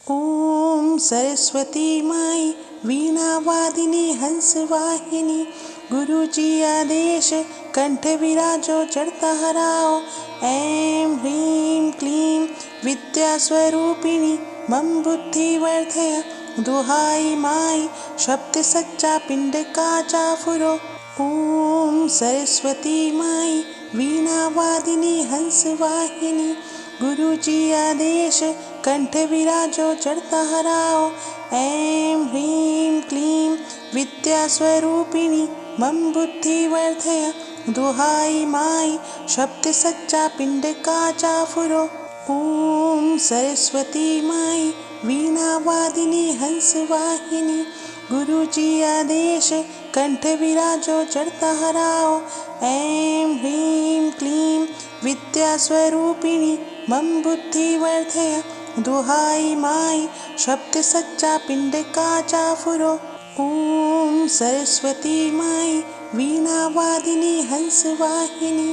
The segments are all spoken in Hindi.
ॐ सरस्वती माई वीणावादिनी हंसवाहिनी। गुरुजी आदेश कंठ विराजो चढ़ता हराओ। ऐं ह्रीं क्लीं विद्यास्वरूपिणी मम बुद्धि वर्धय। दुहाई माई शब्द सच्चा पिंड का चाफुरो। ॐ सरस्वती माई वीणावादिनी हंसवाहिनी। गुरुजी आदेश कंठ विराजो चढ़ता हराओ। ऐं ह्रीं क्लीं विद्यास्वरूपिणी मम बुद्धि वर्धय। दुहाई माई शब्द सच्चा पिंड का चाफुरो। ॐ सरस्वती माई वीणावादिनी हंसवाहिनी। गुरुजी आदेश कंठ विराजो चढ़ता हराओ। ऐं ह्रीं क्लीं विद्यास्वरूपिणी मम बुद्धि वर्धय। दुहाई माई शब्द सच्चा पिंड का चाफुरो। ॐ सरस्वती माई वीणावादिनी हंसवाहिनी।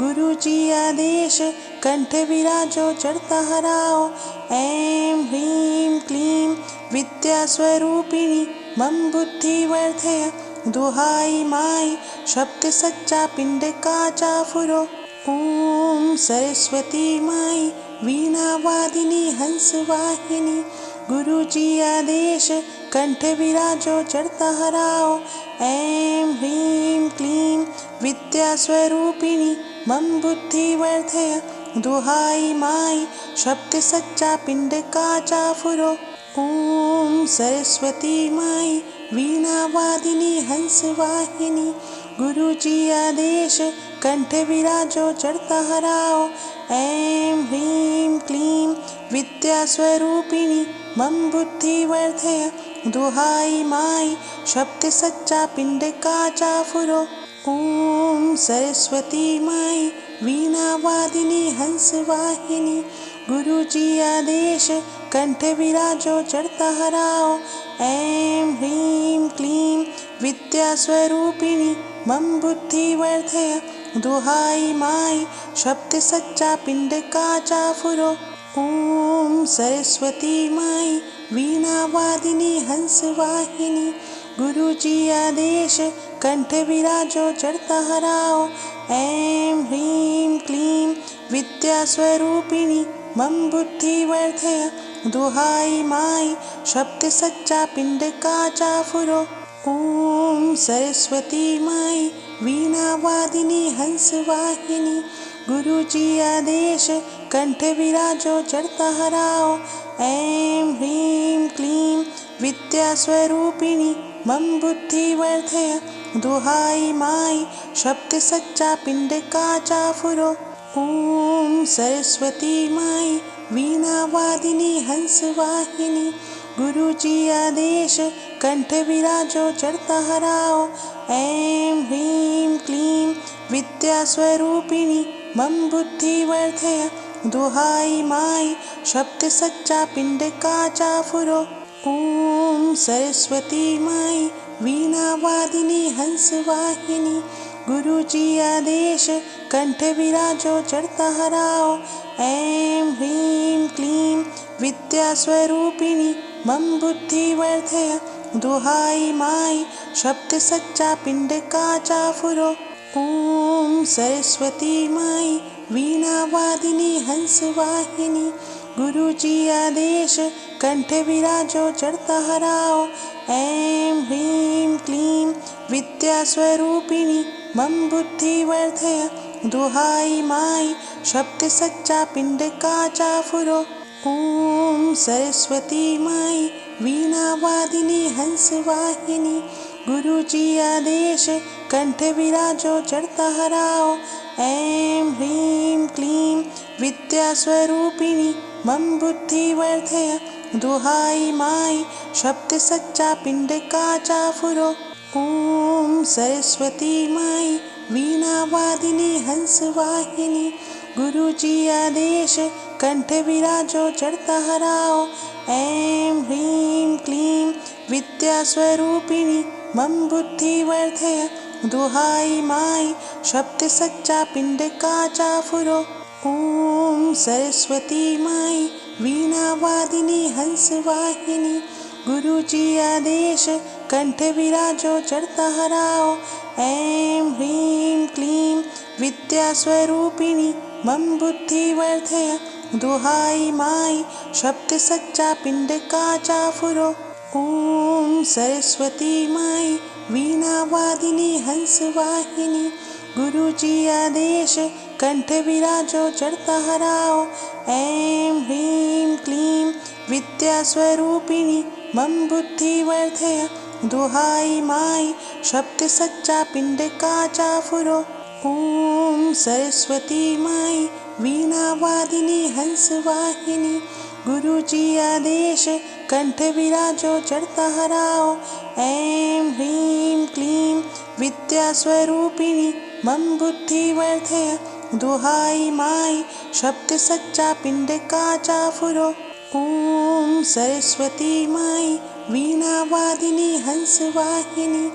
गुरुजी आदेश कंठ विराजो चढ़ता हराओ। ऐं ह्रीं क्लीं विद्यास्वरूपिणी मम बुद्धि वर्धय। दुहाई माई शब्द सच्चा पिंड का चाफुरो। ॐ सरस्वती माई वीणावादिनी हंसवाहिनी। गुरुजी आदेश कंठ विराजो चढ़ता हराओ। ऐं ह्रीं क्लीं विद्यास्वरूपिणी मम बुद्धि वर्धय। दुहाई माई शब्द सच्चा पिंड का चाफुरो। ॐ सरस्वती माई वीणावादिनी हंसवाहिनी। गुरुजी आदेश कंठ विराजो चढ़ता हराओ। ऐं ह्रीं क्लीं विद्यास्वरूपिणी मम बुद्धि वर्धय। दुहाई माई शब्द सच्चा पिंड का चाफुरो। ॐ सरस्वती माई वीणावादिनी हंसवाहिनी। गुरुजी आदेश कंठ विराजो चढ़ता हराओ। ऐं ह्रीं क्लीं विद्यास्वरूपिणी मम बुद्धि वर्धय। दुहाई माई शब्द सच्चा पिंड का चाफुरो। ॐ सरस्वती माई वीणावादिनी हंसवाहिनी। गुरुजी आदेश कंठ विराजो चढ़ता हराओ। ऐं ह्रीं क्लीं विद्यास्वरूपिणी मम बुद्धि वर्धय। दुहाई माई शब्द सच्चा पिंड का चाफुरो। ॐ सरस्वती माई वीणावादिनी हंसवाहिनी। गुरुजी आदेश कंठ विराजो चढ़ता हराओ। ऐं ह्रीं क्लीं विद्यास्वरूपिणी मम बुद्धि वर्धय। दुहाई माई शब्द सच्चा पिंड का चाफुरो। ॐ सरस्वती माई वीणावादिनी हंसवाहिनी। गुरुजी आदेश कंठ विराजो चढ़ता हराओ। ऐं ह्रीं क्लीं विद्यास्वरूपिणी मम बुद्धि वर्धय। दुहाई माई शब्द सच्चा पिंड का चाफुरो। ॐ सरस्वती माई वीणावादिनी हंसवाहिनी। गुरुजी आदेश कंठ विराजो चढ़ता हराओ। ऐं ह्रीं क्लीं विद्यास्वरूपिणी मम बुद्धि वर्धय। दुहाई माई शब्द सच्चा पिंड का चाफुरो। ॐ सरस्वती माई वीणावादिनी हंसवाहिनी। गुरुजी आदेश कंठ विराजो चढ़ता हराओ। ऐं ह्रीं क्लीं विद्यास्वरूपिणी मम बुद्धि वर्धय। दुहाई माई शब्द सच्चा पिंड का चाफुरो। ॐ सरस्वती माई वीणावादिनी हंसवाहिनी। गुरुजी आदेश कंठ विराजो चढ़ता हराओ। ऐं ह्रीं क्लीं विद्यास्वरूपिणी मम बुद्धि वर्धय। दुहाई माई शब्द सच्चा पिंड का चाफुरो। ॐ सरस्वती माई वीणावादिनी हंसवाहिनी। गुरुजी आदेश कंठ विराजो चढ़ता हराओ। ऐं ह्रीं क्लीं विद्यास्वरूपिणी मम बुद्धि वर्धय। दुहाई माई शब्द सच्चा पिंड का चाफुरो। ॐ सरस्वती माई वीणा वीणावादिनी हंसवाहिनी गुरुजी आदेश कंठ विराजो चढ़ता हराओ। ऐं ह्रीं क्लीं विद्यास्वरूपिणी मम बुद्धि वर्धय दुहाई माई शब्द सच्चा पिंड का चाफुरो। ओम सरस्वती माई वीणावादिनी हंसवाहिनी गुरुजी आदेश कंठ विराजो चढ़ता हराओ। ऐं ह्रीं क्लीं विद्यास्वरूपिणी मम बुद्धि वर्धय दुहाई माई शब्द सच्चा पिंड का चाफुरो। ओम सरस्वती माई वीणावादिनी हंसवाहिनी गुरुजी आदेश कंठ विराजो चढ़ता हराओ। ऐं ह्रीं क्लीं विद्यास्वरूपिणी मम बुद्धि वर्धय दुहाई माई शब्द सच्चा पिंड का चाफुरो। ओम सरस्वती माई वीणावादिनी हंसवाहिनी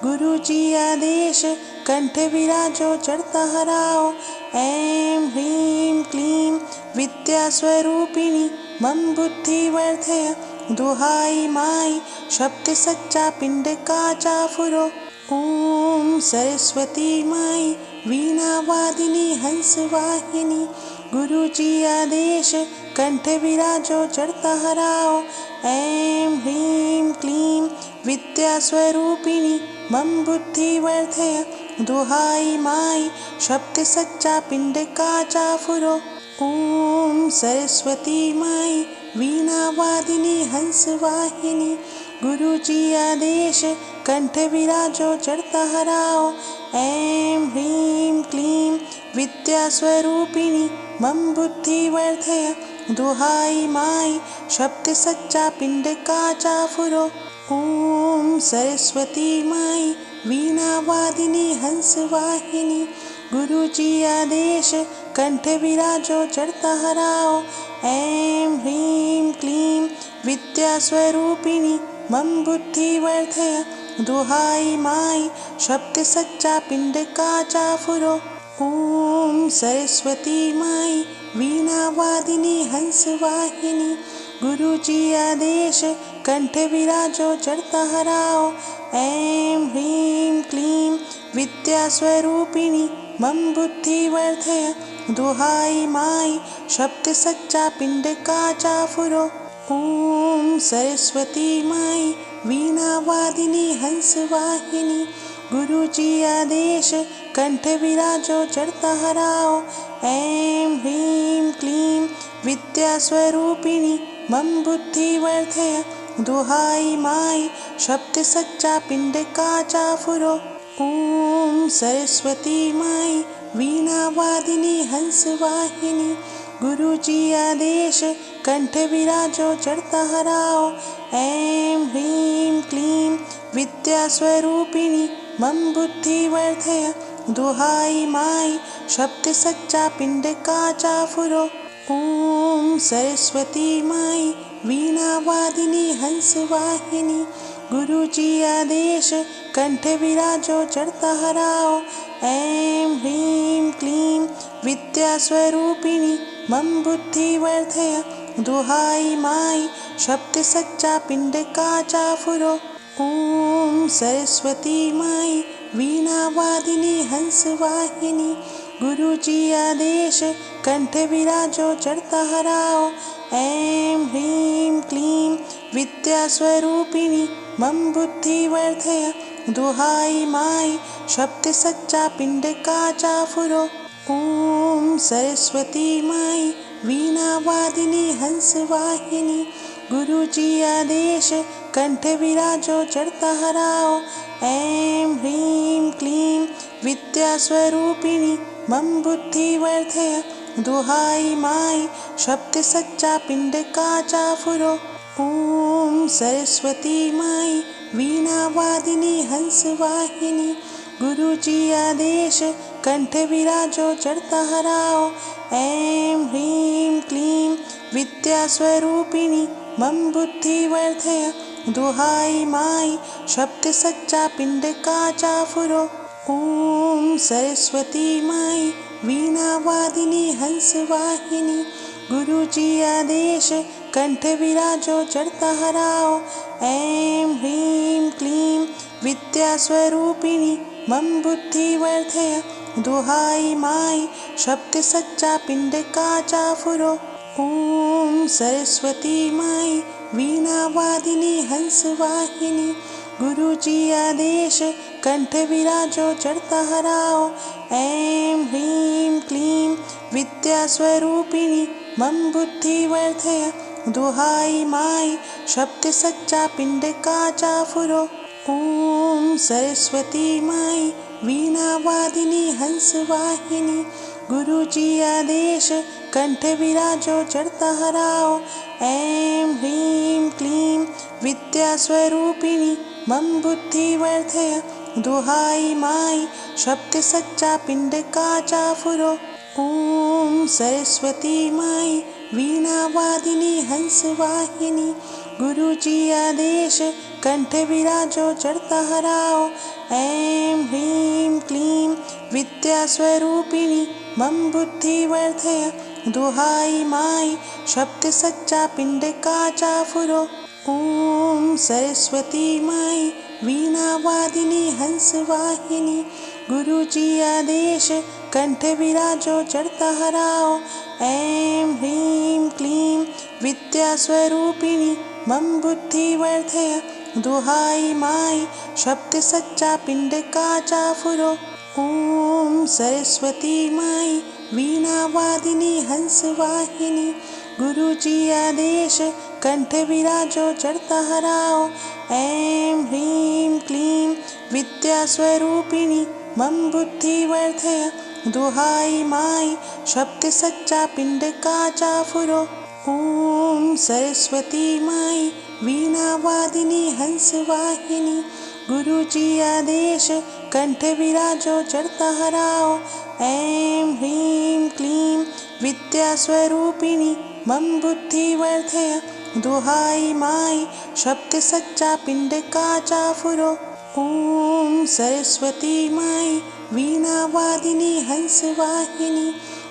गुरुजी आदेश कंठ विराजो चढ़ता हराओ। ऐं ह्रीं क्लीं विद्यास्वरूपिणी मम बुद्धि वर्धय दुहाई माई शब्द सच्चा पिंड का चाफुरो। ओम सरस्वती माई वीणावादिनी हंसवाहिनी गुरुजी आदेश कंठ विराजो चढ़ता हराओ। ऐं ह्रीं क्लीं विद्यास्वरूपिणी मम बुद्धि वर्धय दुहाई माई शब्द सच्चा पिंड का चाफुरो। ओम सरस्वती माई वीणावादिनी हंसवाहिनी गुरुजी आदेश कंठ विराजो चढ़ता हराओ। ऐं ह्रीं क्लीं विद्यास्वरूपिणी मम बुद्धि वर्धय दुहाई माई शब्द सच्चा पिंड का चाफुरो। ओम सरस्वती माई वीणावादिनी हंसवाहिनी गुरुजी आदेश कंठ विराजो चढ़ता हराओ। ऐं ह्रीं क्लीं विद्यास्वरूपिणी मम बुद्धि वर्धय दुहाई माई शब्द सच्चा पिंड का चाफुरो। ओम सरस्वती माई वीणावादिनी हंसवाहिनी गुरुजी आदेश कंठ विराजो चढ़ता हराओ। ऐं ह्रीं क्लीं विद्यास्वरूपिणी मम बुद्धि वर्धय दुहाई माई शब्द सच्चा पिंड का चाफुरो। ओम सरस्वती माई वीणावादिनी हंसवाहिनी गुरुजी आदेश कंठ विराजो चढ़ता हराओ। ऐं ह्रीं क्लीं विद्यास्वरूपिणी मम बुद्धि वर्धय दुहाई माई शब्द सच्चा पिंड का चाफुरो। ओम सरस्वती माई वीणावादिनी हंसवाहिनी गुरुजी आदेश कंठ विराजो चढ़ता हराओ। ऐं ह्रीं क्लीं विद्यास्वरूपिणी मम बुद्धि वर्धय दुहाई माई शब्द सच्चा पिंड का चाफुरो। ओम सरस्वती माई वीणावादिनी हंसवाहिनी गुरुजी आदेश कंठ विराजो चढ़ता हराओ। ऐं ह्रीं क्लीं विद्यास्वरूपिणी मम बुद्धि वर्धय दुहाई माई शब्द सच्चा पिंड का चाफुरो। ओम सरस्वती माई वीणावादिनी हंसवाहिनी गुरुजी आदेश कंठ विराजो चढ़ता हराओ। ऐं ह्रीं क्लीं विद्यास्वरूपिणी मम बुद्धि वर्धय दुहाई माई शब्द सच्चा पिंड का चाफुरो। ओम सरस्वती माई वीणावादिनी हंसवाहिनी गुरुजी आदेश कंठ विराजो चढ़ता हराओ। ऐं ह्रीं क्लीं विद्यास्वरूपिणी मम बुद्धि वर्धय दुहाई माई शब्द सच्चा पिंड का चाफुरो। ओम सरस्वती माई वीणावादिनी हंसवाहिनी गुरुजी आदेश कंठ विराजो चढ़ता हराओ। ऐं ह्रीं क्लीं विद्यास्वरूपिणी मम बुद्धि वर्धय दुहाई माई शब्द सच्चा पिंड का चाफुरो। ओम सरस्वती माई वीणावादिनी हंसवाहिनी गुरुजी आदेश कंठ विराजो चढ़ता हराओ। ऐं ह्रीं क्लीं विद्यास्वरूपिणी मम बुद्धि वर्धय। दुहाई माई शब्द सच्चा पिंड का चाफुरो। ओम सरस्वती माई वीणा वादिनी हंस वाहिनी। गुरु जी आदेश कंठ विराजो चढ़ता हराओ। ऐं ह्रीं क्लीं विद्यास्वरूपिणी मम बुद्धि वर्धय। दुहाई माई शब्द सच्चा पिंड का चाफुरो। ओम सरस्वती माई वीणा वादिनी हंस वाहिनी। गुरु जी आदेश कंठ विराजो चढ़ता हराओ। ऐं ह्रीं क्लीं विद्यास्वरूपिणी मम बुद्धि वर्धय। दुहाई माई शब्द सच्चा पिंड का चाफुरो। ओम सरस्वती माई वीणा वादिनी हंस वाहिनी। गुरु जी आदेश कंठ विराजो चढ़ता हराओ। ऐं ह्रीं क्लीं विद्यास्वरूपिणी मम बुद्धि वर्धय। दुहाई माई शब्द सच्चा पिंड का चाफुरो। ओम सरस्वती माई वीणा वादिनी हंस वाहिनी। गुरु जी आदेश कंठ विराजो चढ़ता हराओ। ऐं ह्रीं क्लीं विद्यास्वरूपिणी मम बुद्धि वर्धय। दुहाई माई शब्द सच्चा पिंड का चाफुरो। ओम सरस्वती माई वीणा वादिनी हंस वाहिनी। गुरु जी आदेश कंठ विराजो चढ़ता हराओ। ऐं ह्रीं क्लीं विद्यास्वरूपिणी मम बुद्धि वर्धय। दुहाई माई शब्द सच्चा पिंड का चाफुरो। ओम सरस्वती माई वीणा वादिनी हंस वाहिनी। गुरु जी आदेश कंठ विराजो चढ़ता हराओ। ऐं ह्रीं क्लीं विद्यास्वरूपिणी मम बुद्धि वर्धय। दुहाई माई शब्द सच्चा पिंड का चाफुरो। ओम सरस्वती माई वीणा वादिनी हंस वाहिनी।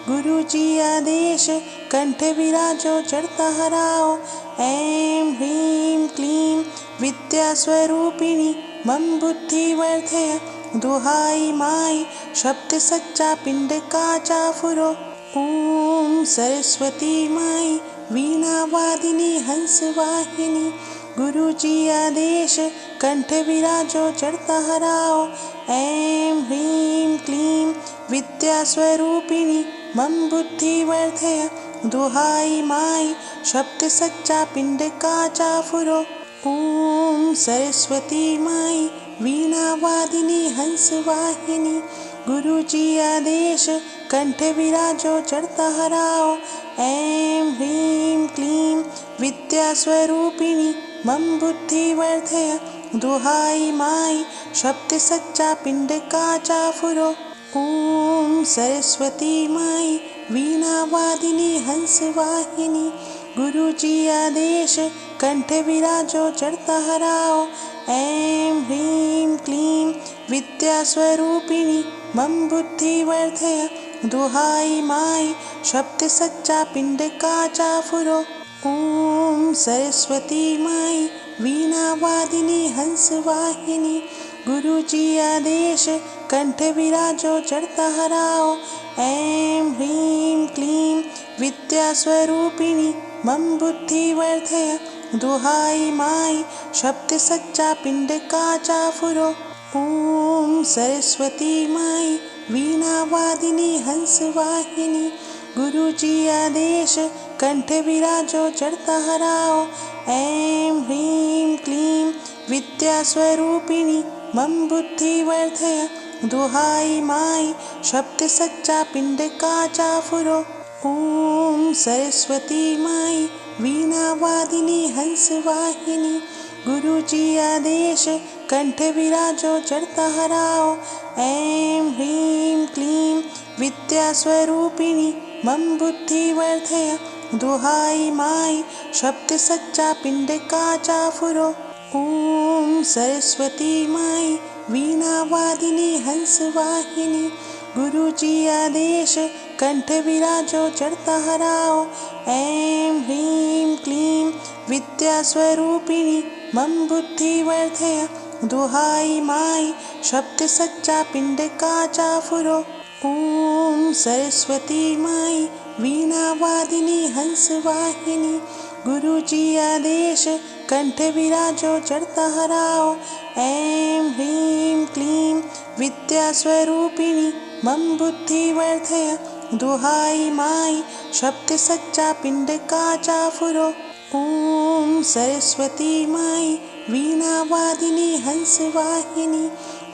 गुरु जी आदेश कंठ विराजो चढ़ता हराओ। ऐं ह्रीं क्लीं विद्यास्वरूपिणी मम बुद्धि वर्धय। दुहाई माई शब्द सच्चा पिंड का चाफुरो। ओम सरस्वती माई वीणा वादिनी हंस वाहिनी। गुरु जी आदेश कंठ विराजो चढ़ता हराओ। ऐं ह्रीं क्लीं विद्यास्वरूपिणी मम बुद्धि वर्धय। दुहाई माई शब्द सच्चा पिंड का चाफुरो। ओम सरस्वती माई वीणा वादिनी हंस वाहिनी। गुरु जी आदेश कंठ विराजो चढ़ता हराओ। ऐं ह्रीं क्लीं विद्यास्वरूपिणी मम बुद्धि वर्धय। दुहाई माई शब्द सच्चा पिंड का चाफुरो। ओम सरस्वती माई वीणा वादिनी हंस वाहिनी। गुरु जी आदेश कंठ विराजो चढ़ता हराओ। ऐं ह्रीं क्लीं विद्यास्वरूपिणी मम बुद्धि वर्धय। दुहाई माई शब्द सच्चा पिंड का चाफुरो। ओम सरस्वती माई वीणा वादिनी हंस वाहिनी। गुरु जी आदेश कंठ विराजो चढ़ता हराओ। ऐं ह्रीं क्लीं विद्यास्वरूपिणी मम बुद्धि वर्धय। दुहाई माई शब्द सच्चा पिंड का चाफुरो। ओम सरस्वती माई वीणा वादिनी हंस वाहिनी। गुरु जी आदेश कंठ विराजो चढ़ता हराओ। ऐं ह्रीं क्लीं विद्यास्वरूपिणी मम बुद्धि वर्धय। दुहाई माई शब्द सच्चा पिंड का चाफुरो। ओम सरस्वती माई वीणा वादिनी हंस वाहिनी। गुरु जी आदेश कंठ विराजो चढ़ता हराओ। ऐं ह्रीं क्लीं विद्यास्वरूपिणी मम बुद्धि वर्धय। दुहाई माई शब्द सच्चा पिंड का चाफुरो। ओम सरस्वती माई वीणा वादिनी हंस वाहिनी। गुरु जी आदेश कंठ विराजो चढ़ता हराओ। ऐं ह्रीं क्लीं विद्यास्वरूपिणि मम बुद्धिवर्धय दुहाई माई शब्द सच्चा पिंड का चाफुरो। ओम सरस्वती माई वीणा वादिनी हंस वाहिनी गुरुजी आदेश कंठ विराजो चढ़ता हराओ। ऐं ह्रीं क्लीं विद्यास्वरूपिणि मम बुद्धिवर्धय दुहाई माई शब्द सच्चा पिंड का चाफुरो। ओम सरस्वती माई वीणा वादिनी हंस वाहिनी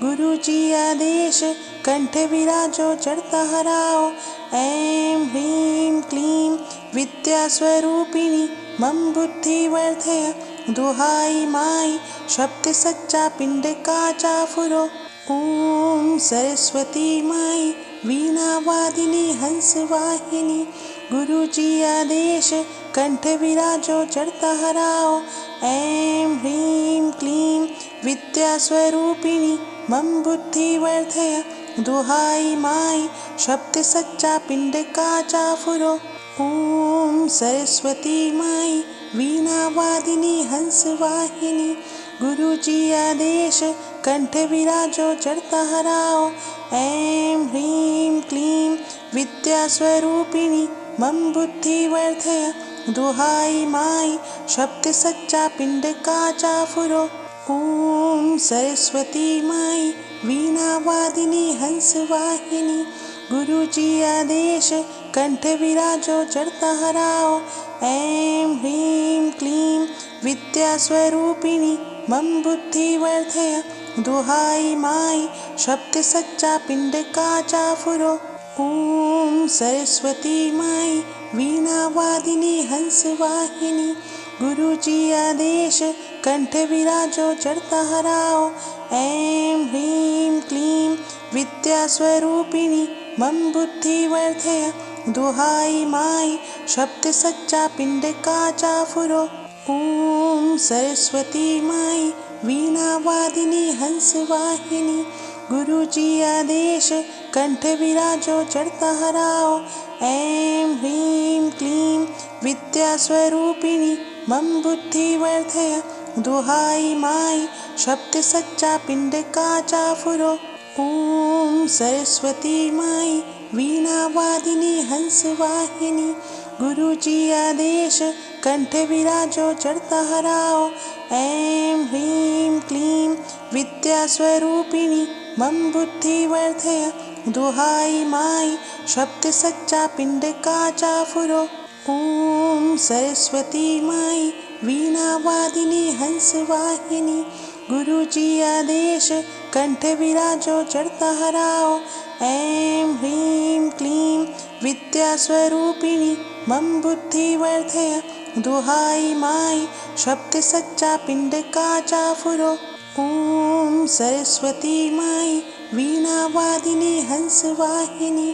गुरुजी आदेश कंठ विराजो चढ़ता हराओ। ऐं ह्रीं क्लीं विद्यास्वरूपिणि मम बुद्धिवर्धय दुहाई माई शब्द सच्चा पिंड का चाफुरो। ओम सरस्वती माई वीणा वादिनी हंस वाहिनी गुरुजी आदेश कंठ विराजो चढ़ता हराओ। ऐं ह्रीं क्लीं विद्यास्वरूपिणि मम बुद्धिवर्धय दुहाई माई शब्द सच्चा पिंड का चाफुरो। ओम सरस्वती माई वीणा वादिनी हंस वाहिनी गुरुजी आदेश कंठ विराजो चढ़ता हराओ। ऐं ह्रीं क्लीं विद्यास्वरूपिणि मम बुद्धिवर्धय दुहाई माई शब्द सच्चा पिंड का चाफुरो। ओम सरस्वती माई वीणा वादिनी हंस वाहिनी गुरुजी आदेश कंठ विराजो चढ़ता हराओ। ऐं ह्रीं क्लीं विद्यास्वरूपिणि मम बुद्धिवर्धय दुहाई माई शब्द सच्चा पिंड का चाफुरो। ओम सरस्वती माई वीणा वादिनी हंस वाहिनी गुरुजी आदेश कंठ विराजो चढ़ता हराओ। ऐं ह्रीं क्लीं विद्यास्वरूपिणि मम बुद्धिवर्धय दुहाई माई शब्द सच्चा पिंड का चाफुरो। ओम सरस्वती माई वीणा वादिनी हंस वाहिनी गुरुजी आदेश कंठ विराजो चढ़ता हराओ। ऐं ह्रीं क्लीं विद्यास्वरूपिणि मम बुद्धिवर्धय दुहाई माई शब्द सच्चा पिंड का चाफुरो। ओम सरस्वती माई वीणा वादिनी हंस वाहिनी गुरुजी आदेश कंठ विराजो चढ़ता हराओ। ऐं ह्रीं क्लीं विद्यास्वरूपिणि मम बुद्धिवर्धय दुहाई माई शब्द सच्चा पिंड का चाफुरो। ओम सरस्वती माई वीणा वादिनी हंस वाहिनी गुरुजी आदेश कंठ विराजो चढ़ता हराओ। ऐं ह्रीं क्लीं विद्यास्वरूपिणि मम बुद्धिवर्धय दुहाई माई शब्द सच्चा पिंड का चाफुरो। ओम सरस्वती माई वीणा वादिनी हंस वाहिनी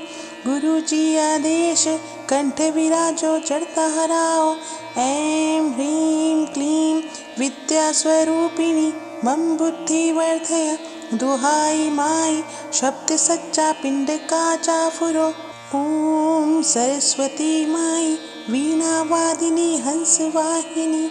गुरुजी आदेश कंठ विराजो चढ़ता हराओ। ऐं ह्रीं क्लीं विद्यास्वरूपिणि मम बुद्धिवर्धय दुहाई माई शब्द सच्चा पिंड का चाफुरो। ओम सरस्वती माई वीणा वादिनी हंस वाहिनी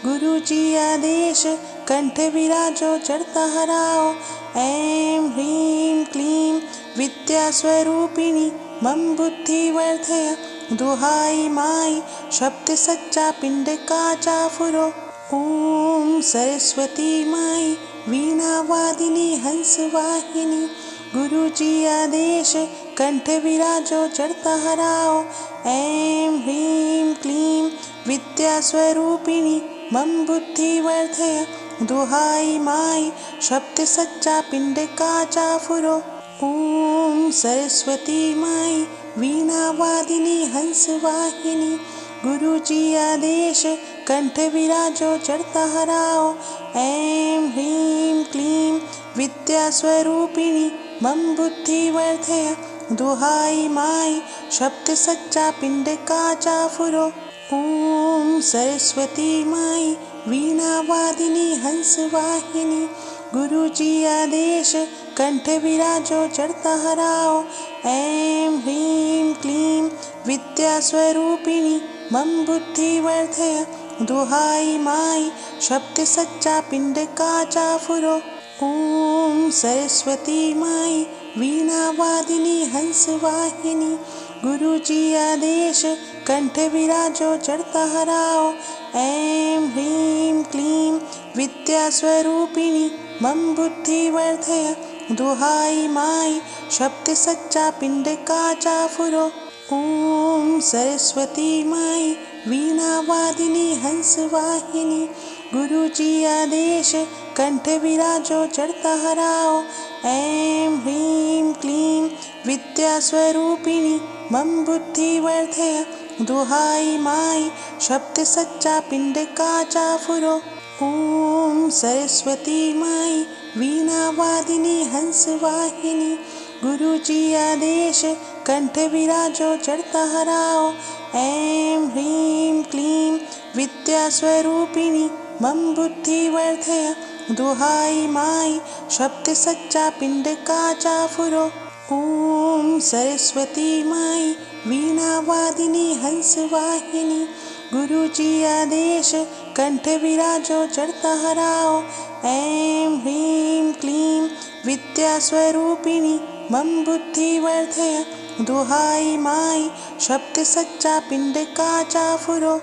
गुरुजी आदेश कंठ विराजो चढ़ता हराओ। ऐं ह्रीं क्लीं विद्यास्वरूपिणि मम बुद्धिवर्धय दुहाई माई शब्द सच्चा पिंड का चाफुरो। ओम सरस्वती माई वीणा वादिनी हंस वाहिनी गुरुजी आदेश कंठ विराजो चढ़ता हराओ। ऐं ह्रीं क्लीं विद्यास्वरूपिणि मम बुद्धिवर्धय दुहाई माई शब्द सच्चा पिंड का चाफुरो। ओम सरस्वती माई वीणा वादिनी हंस वाहिनी गुरुजी आदेश कंठ विराजो चढ़ता हराओ। ऐं ह्रीं क्लीं विद्यास्वरूपिणि मम बुद्धिवर्धय दुहाई माई शब्द सच्चा पिंड का चाफुरो। ओम सरस्वती माई वीणा वादिनी हंस वाहिनी गुरुजी आदेश कंठ विराजो चढ़ता हराओ। ऐं ह्रीं क्लीं विद्यास्वरूपिणि मम बुद्धिवर्धय दुहाई माई शब्द सच्चा पिंड का चाफुरो। ओम सरस्वती माई वीणा वादिनी हंस वाहिनी, गुरु जी आदेश कंठ विराजो चढ़ता हराओ। ऐं ह्रीं क्लीं विद्या स्वरूपिणी मम बुद्धि वर्धय, दुहाई माई शब्द सच्चा पिंड का चाफुरो। ओम सरस्वती माई वीणा वादिनी हंस वाहिनी, गुरु जी आदेश कंठ विराजो चढ़ता हराओ। ऐं ह्रीं क्लीं विद्या स्वरूपिणी मम बुद्धि वर्धय, दुहाई माई शब्द सच्चा पिंड का चाफुरो। ओम सरस्वती माई वीणा वादिनी हंस वाहिनी, गुरु जी आदेश कंठ विराजो चढ़ता हराओ। ऐं ह्रीं क्लीं विद्या स्वरूपिणी मम बुद्धि वर्धय, दुहाई माई शब्द सच्चा पिंड का चाफुरो। ओम सरस्वती माई वीणा वादिनी हंस वाहिनी, गुरु जी आदेश कंठ विराजो चढ़ता हराओ। ऐं ह्रीं क्लीं विद्या स्वरूपिणी मम बुद्धि वर्धय, दुहाई माई शब्द सच्चा पिंड का चाफुरो।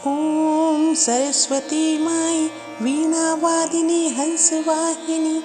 ओम सरस्वती माई वीणा वादिनी हंस वाहिनी,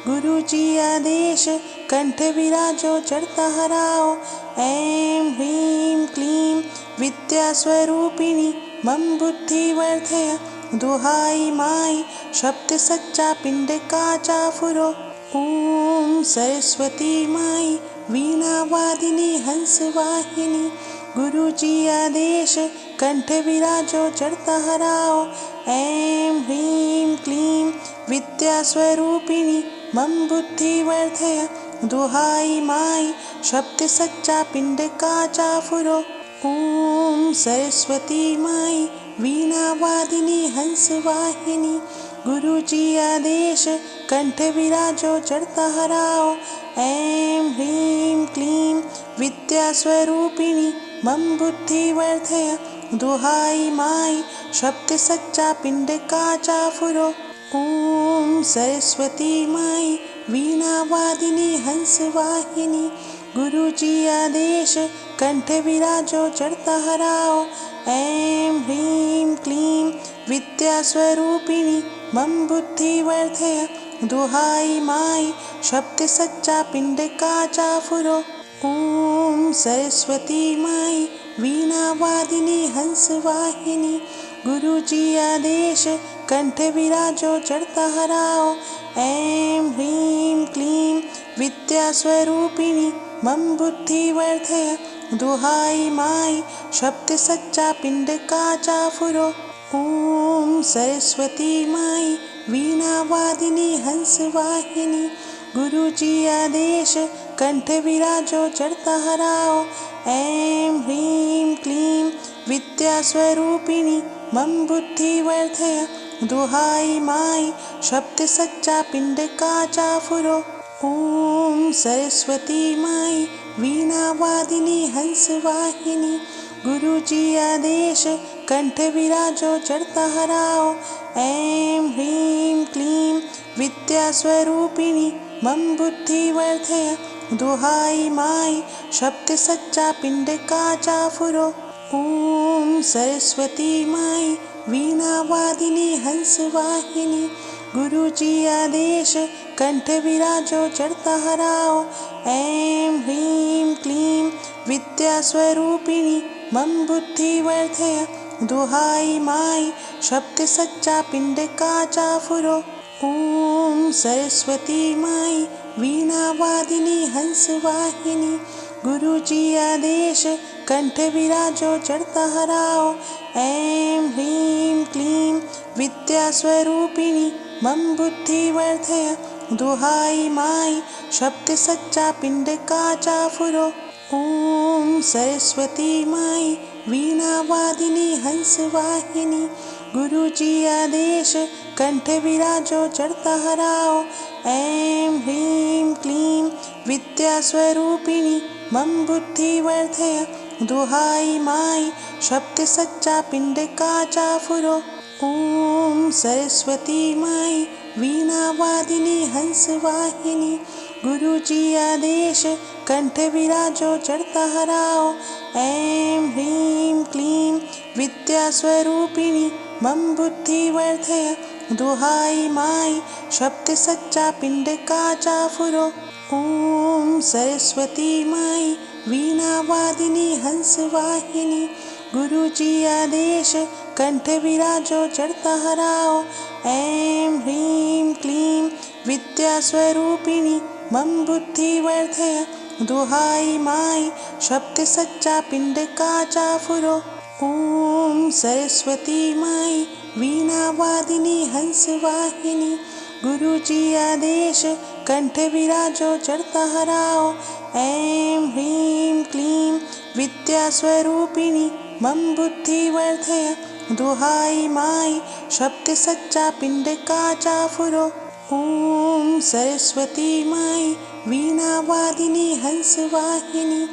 गुरु जी आदेश कंठ विराजो चढ़ता हराओ। ऐं ह्रीं क्लीं विद्या स्वरूपिणी मम बुद्धि वर्धय, दुहाई माई शब्द सच्चा पिंड का चाफुरो। ओम सरस्वती माई वीणा वादिनी हंस वाहिनी, गुरु जी आदेश कंठ विराजो चढ़ता हराओ। ऐं ह्रीं क्लीं विद्या स्वरूपिणी मम बुद्धि वर्धय, दुहाई माई शब्द सच्चा पिंड का चाफुरो। ओम सरस्वती माई वीणा वादिनी हंस वाहिनी, गुरु जी आदेश कंठ विराजो चढ़ता हराओ। ऐं ह्रीं क्लीं विद्या स्वरूपिणी मम बुद्धि वर्धय, दुहाई माई शब्द सच्चा पिंड का चाफुरो। ओम सरस्वती माई वीणा वादिनी हंस वाहिनी, गुरु जी आदेश कंठ विराजो चढ़ता हराओ। ऐं ह्रीं क्लीं विद्या स्वरूपिणी मम बुद्धि वर्धय, दुहाई माई शब्द सच्चा पिंड का चाफुरो। ओम सरस्वती माई वीणा वादिनी हंस वाहिनी, गुरु जी आदेश कंठ विराजो चढ़ता हराओ। ऐं ह्रीं क्लीं विद्या स्वरूपिणी मम बुद्धि वर्धय, दुहाई माई शब्द सच्चा पिंड का चाफुरो। ओम सरस्वती माई वीणा वादिनी हंस वाहिनी, गुरु जी आदेश कंठ विराजो चढ़ता हराओ। ऐं ह्रीं क्लीं विद्या स्वरूपिणी मम बुद्धि वर्धय, दुहाई माई शब्द सच्चा पिंड का चाफुरो। ओम सरस्वती माई वीणा वादिनी हंस वाहिनी, गुरु जी आदेश कंठ विराजो चढ़ता हराओ। ऐं ह्रीं क्लीं विद्या स्वरूपिणी मम बुद्धि वर्धय, दुहाई माई शब्द सच्चा पिंड का चाफुरो। ओम सरस्वती माई वीणा वादिनी हंस वाहिनी, गुरु जी आदेश कंठ विराजो चढ़ता हराओ। ऐं ह्रीं क्लीं विद्या स्वरूपिणी मम बुद्धि वर्धय, दुहाई माई शब्द सच्चा पिंड का चाफुरो। ओम सरस्वती माई वीणा वादिनी हंस वाहिनी, गुरु जी आदेश कंठ विराजो चढ़ता हराओ। ऐं ह्रीं क्लीं विद्या स्वरूपिणी मम बुद्धि वर्धय, दुहाई माई शब्द सच्चा पिंड का चाफुरो। ओम सरस्वती माई वीणा वादिनी हंस वाहिनी, गुरु जी आदेश कंठ विराजो चढ़ता हराओ। ऐं ह्रीं क्लीं विद्या स्वरूपिणी मम बुद्धि वर्धय, दुहाई माई शब्द सच्चा पिंड का चाफुरो। ॐ सरस्वती माई वीणावादिनी हंसवाहिनी। गुरुजी आदेश कंठ विराजो चढ़ता हराओ। ऐं ह्रीं क्लीं विद्या स्वरूपिणी मम बुद्धि वर्धय। दुहाई माई शब्द सच्चा पिंड का चाफुरो। ॐ सरस्वती माई वीणावादिनी हंसवाहिनी। गुरुजी आदेश कंठ विराजो चढ़ता हराओ। ऐं ह्रीं क्लीं विद्या स्वरूपिणी मम बुद्धि वर्धय। दुहाई माई शब्द सच्चा पिंड का चाफुरो। ॐ सरस्वती माई वीणावादिनी हंसवाहिनी। गुरुजी आदेश कंठ विराजो चढ़ता हराओ। ऐं ह्रीं क्लीं विद्या स्वरूपिणी मम बुद्धि वर्धय। दुहाई माई शब्द सच्चा पिंड का चाफुरो। ॐ सरस्वती माई वीणावादिनी हंसवाहिनी।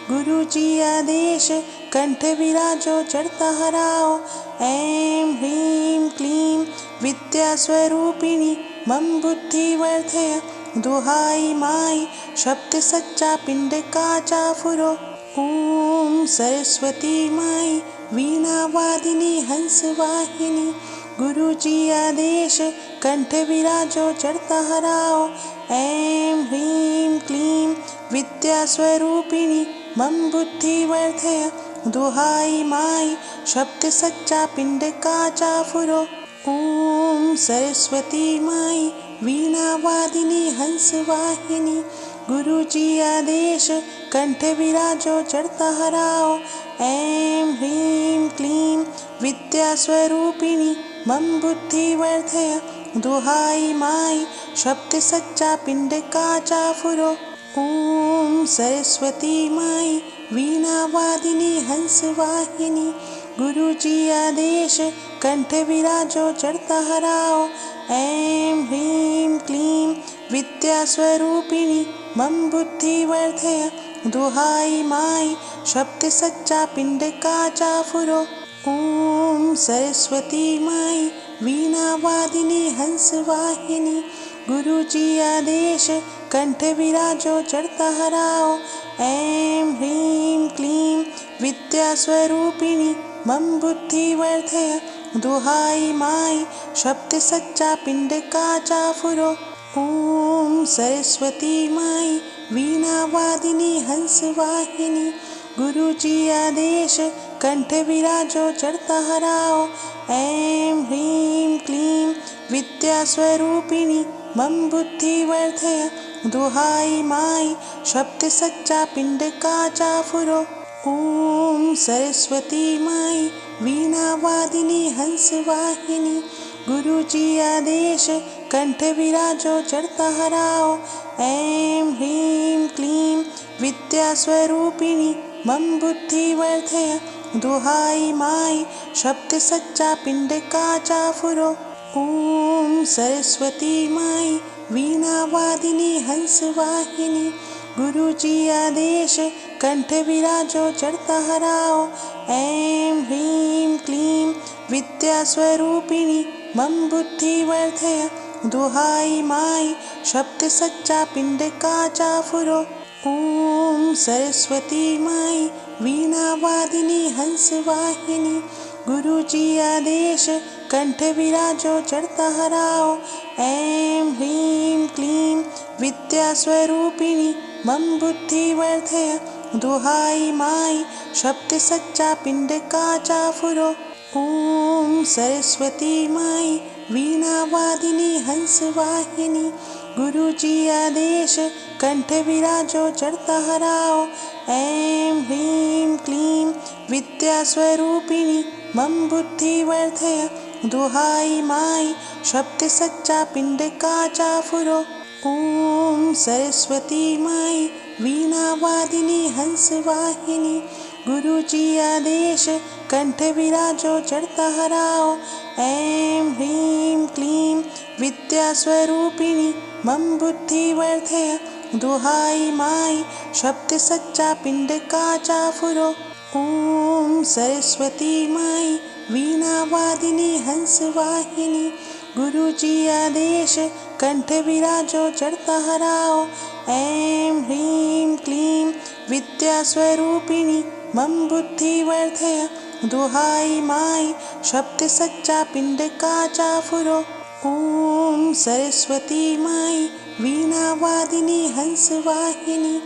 गुरुजी आदेश कंठ विराजो चढ़ता हराओ। ऐं ह्रीं क्लीं विद्या स्वरूपिणी मम बुद्धि वर्धय। दुहाई माई शब्द सच्चा पिंड का चाफुरो। ॐ सरस्वती माई वीणावादिनी हंसवाहिनी। गुरुजी आदेश कंठ विराजो चढ़ता हराओ। ऐं ह्रीं क्लीं विद्या स्वरूपिणी मम बुद्धि वर्धय। दुहाई माई शब्द सच्चा पिंड का चाफुरो। ॐ सरस्वती माई वीणावादिनी हंसवाहिनी। गुरुजी आदेश कंठ विराजो चढ़ता हराओ। ऐं ह्रीं क्लीं विद्या स्वरूपिणी मम बुद्धि वर्धय। दुहाई माई शब्द सच्चा पिंड का चाफुरो। ॐ सरस्वती माई वीणावादिनी हंसवाहिनी। गुरुजी आदेश कंठ विराजो चढ़ता हराओ। ऐं ह्रीं क्लीं विद्या स्वरूपिणी मम बुद्धि वर्धय। दुहाई माई शब्द सच्चा पिंड का चाफुरो। ॐ सरस्वती माई वीणावादिनी हंसवाहिनी। गुरुजी आदेश कंठ विराजो चढ़ता हराओ। ऐं ह्रीं क्लीं विद्या स्वरूपिणी मम बुद्धि वर्धय। दुहाई माई शब्द सच्चा पिंड का चाफुरो। ॐ सरस्वती माई वीणावादिनी हंसवाहिनी। गुरुजी आदेश कंठ विराजो चढ़ता हराओ। ऐं ह्रीं क्लीं विद्या स्वरूपिणी मम बुद्धि वर्धय। दुहाई माई शब्द सच्चा पिंड का चाफुरो। ॐ सरस्वती माई वीणावादिनी हंसवाहिनी। गुरुजी आदेश कंठ विराजो चढ़ता हराओ। ऐं ह्रीं क्लीं विद्या स्वरूपिणी मम बुद्धि वर्धय। दुहाई माई शब्द सच्चा पिंड का चाफुरो। ॐ सरस्वती माई वीणावादिनी हंसवाहिनी। गुरुजी आदेश कंठ विराजो चढ़ता हराओ। ऐं ह्रीं क्लीं विद्या स्वरूपिणी मम बुद्धि वर्धय। दुहाई माई शब्द सच्चा पिंड का चाफुरो। ॐ सरस्वती माई वीणावादिनी हंसवाहिनी। गुरुजी आदेश कंठ विराजो चढ़ता हराओ। ऐं ह्रीं क्लीं विद्या स्वरूपिणी मम बुद्धि वर्धय। दुहाई माई शब्द सच्चा पिंड का चाफुरो। ॐ सरस्वती माई वीणावादिनी हंसवाहिनी। गुरुजी आदेश कंठ विराजो चढ़ता हराओ। ऐं ह्रीं क्लीं विद्या स्वरूपिणी मम बुद्धि वर्धय। दुहाई माई शब्द सच्चा पिंड का चाफुरो। ॐ सरस्वती माई वीणावादिनी हंसवाहिनी। गुरुजी आदेश कंठ विराजो चढ़ता हराओ। ऐं ह्रीं क्लीं विद्या स्वरूपिणी मम बुद्धि वर्धय। दुहाई माई शब्द सच्चा पिंड का चाफुरो। ॐ सरस्वती माई वीणावादिनी हंसवाहिनी गुरुजी आदेश कंठ विराजो चढ़ता हराओ। ऐं ह्रीं क्लीं विद्यास्वरूपिणी मम बुद्धि वर्धय दुहाई माई शब्द सच्चा पिंड का चाफुरो। ओम सरस्वती माई वीणावादिनी हंसवाहिनी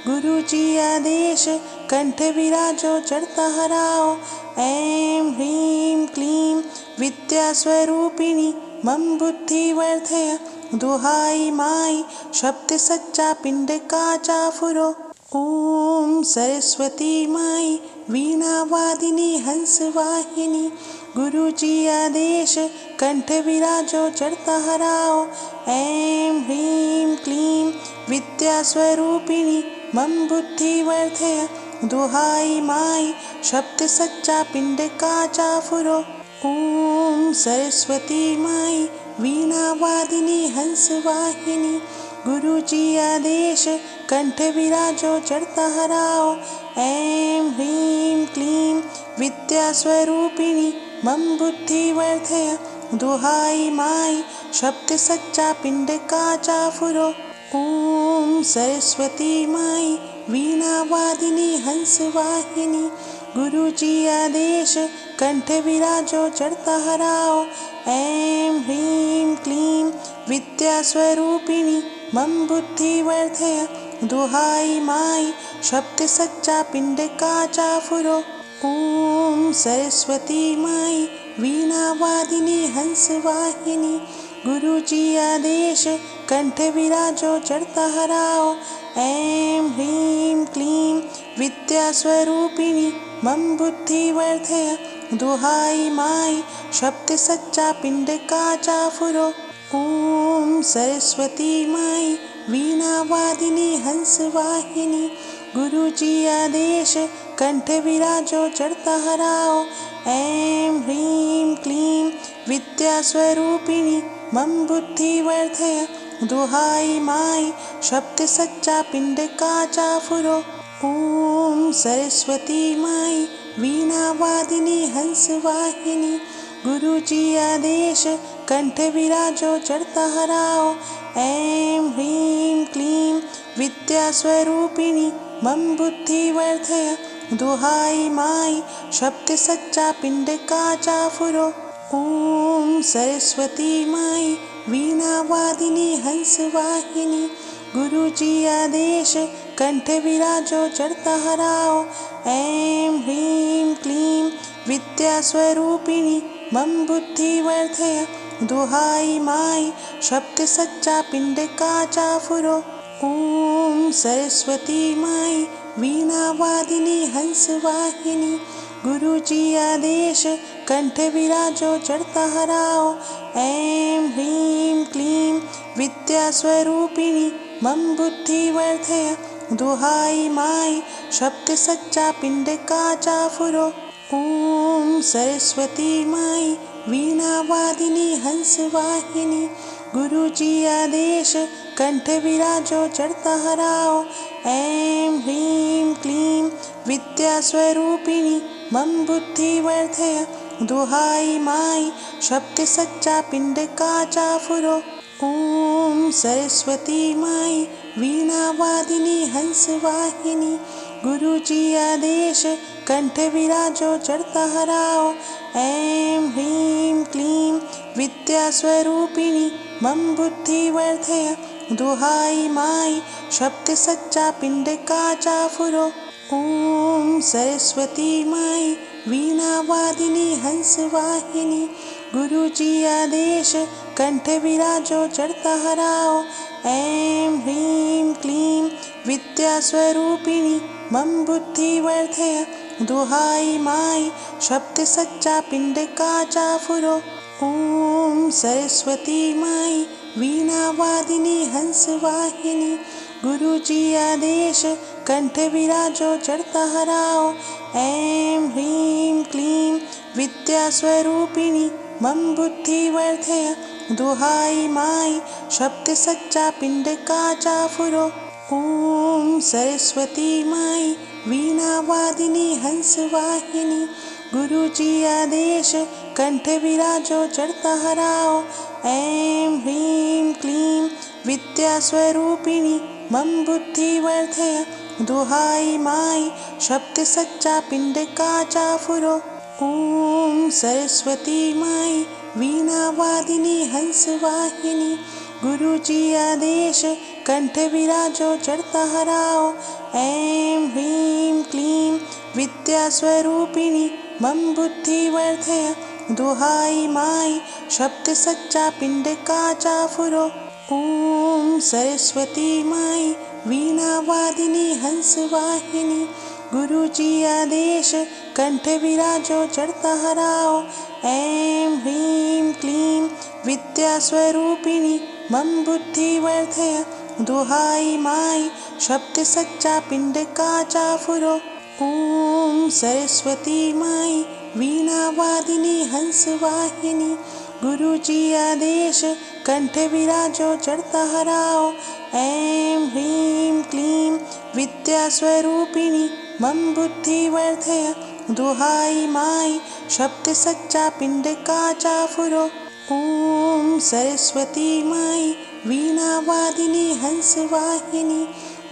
गुरुजी आदेश कंठ विराजो चढ़ता हराओ। ऐं ह्रीं क्लीं विद्यास्वरूपिणी मम बुद्धि वर्धय दुहाई माई शब्द सच्चा पिंड का चाफुरो। ओम सरस्वती माई वीणावादिनी हंसवाहिनी गुरुजी आदेश कंठ विराजो चढ़ता हराओ। ऐं ह्रीं क्लीं विद्यास्वरूपिणी मम बुद्धि वर्धय दुहाई माई शब्द सच्चा पिंड का चाफुरो। ओम सरस्वती माई वीणावादिनी हंसवाहिनी गुरुजी आदेश कंठ विराजो चढ़ता हराओ। ऐं ह्रीं क्लीं विद्यास्वरूपिणी मम बुद्धि वर्धय दुहाई माई शब्द सच्चा पिंड का चाफुरो। ओम सरस्वती माई वीणावादिनी हंसवाहिनी गुरुजी आदेश कंठ विराजो चढ़ता हराओ। ऐं ह्रीं क्लीं विद्यास्वरूपिणी मम बुद्धि वर्धय दुहाई माई शब्द सच्चा पिंड का चाफुरो। ओम सरस्वती माई वीणावादिनी हंसवाहिनी गुरुजी आदेश कंठ विराजो चढ़ता हराओ। ऐं ह्रीं क्लीं विद्यास्वरूपिणी मम बुद्धि वर्धय दुहाई माई शब्द सच्चा पिंड का चाफुरो। ओम सरस्वती माई वीणावादिनी हंसवाहिनी गुरुजी आदेश कंठ विराजो चढ़ता हराओ। ऐं ह्रीं क्लीं विद्यास्वरूपिणी मम बुद्धि वर्धय दुहाई माई शब्द सच्चा पिंड का चाफुरो। ओम सरस्वती माई वीणावादिनी हंसवाहिनी गुरुजी आदेश कंठ विराजो चढ़ता हराओ। ऐं ह्रीं क्लीं विद्यास्वरूपिणी मम बुद्धि वर्धय दुहाई माई शब्द सच्चा पिंड का चाफुरो। ओम सरस्वती माई वीणावादिनी हंसवाहिनी गुरुजी आदेश कंठ विराजो चढ़ता हराओ। ऐं ह्रीं क्लीं विद्यास्वरूपिणी मम बुद्धि वर्धय दुहाई माई शब्द सच्चा पिंड का चाफुरो। ओम सरस्वती माई वीणावादिनी हंसवाहिनी गुरुजी आदेश कंठ विराजो चढ़ता हराओ। ऐं ह्रीं क्लीं विद्यास्वरूपिणी मम बुद्धि वर्धय दुहाई माई शब्द सच्चा पिंड का चाफुरो। ओम सरस्वती माई वीणावादिनी हंसवाहिनी गुरुजी आदेश कंठ विराजो चढ़ता हराओ। ऐं ह्रीं क्लीं विद्यास्वरूपिणी मम बुद्धि वर्धय दुहाई माई शब्द सच्चा पिंड का चाफुरो। ओम सरस्वती माई वीणावादिनी हंसवाहिनी गुरुजी आदेश कंठ विराजो चढ़ता हराओ। ऐं ह्रीं क्लीं विद्यास्वरूपिणी मम बुद्धि वर्धय दुहाई माई शब्द सच्चा पिंड का चाफुरो। ओम सरस्वती माई वीणावादिनी हंसवाहिनी गुरुजी आदेश कंठ विराजो चढ़ता हराओ। ऐं ह्रीं क्लीं विद्यास्वरूपिणी मम बुद्धि वर्धय दुहाई माई शब्द सच्चा पिंड का चाफुरो। ओम सरस्वती माई वीणावादिनी हंसवाहिनी गुरुजी आदेश कंठ विराजो चढ़ता हराओ। ऐं ह्रीं क्लीं विद्यास्वरूपिणी मम बुद्धि वर्धय दुहाई माई शब्द सच्चा पिंड का चाफुरो। ओम सरस्वती माई वीणावादिनी हंसवाहिनी गुरुजी आदेश कंठ विराजो चढ़ता हराओ। ऐं ह्रीं क्लीं विद्या स्वरूपिणी मम बुद्धि वर्धय। दुहाई माई शब्द सच्चा पिंड का चाफुरो। ओम सरस्वती माई वीणा वादिनी हंस वाहिनी। गुरुजी आदेश कंठ विराजो चढ़ता हराओ। ऐं ह्रीं क्लीं विद्या स्वरूपिणी मम बुद्धि वर्धय। दुहाई माई शब्द सच्चा पिंड का चाफुरो। ओम सरस्वती माई वीणा वादिनी हंस वाहिनी। गुरुजी आदेश कंठ विराजो चढ़ता हराओ। ऐं ह्रीं क्लीं विद्या स्वरूपिणी मम बुद्धि वर्धय। दुहाई माई शब्द सच्चा पिंड का चाफुरो। ओम सरस्वती माई वीणा वादिनी हंस वाहिनी। गुरुजी आदेश कंठ विराजो चढ़ता हराओ। ऐं ह्रीं क्लीं विद्या स्वरूपिणी मम बुद्धि वर्धय। दुहाई माई शब्द सच्चा पिंड का चाफुरो। ओम सरस्वती माई वीणा वादिनी हंस वाहिनी।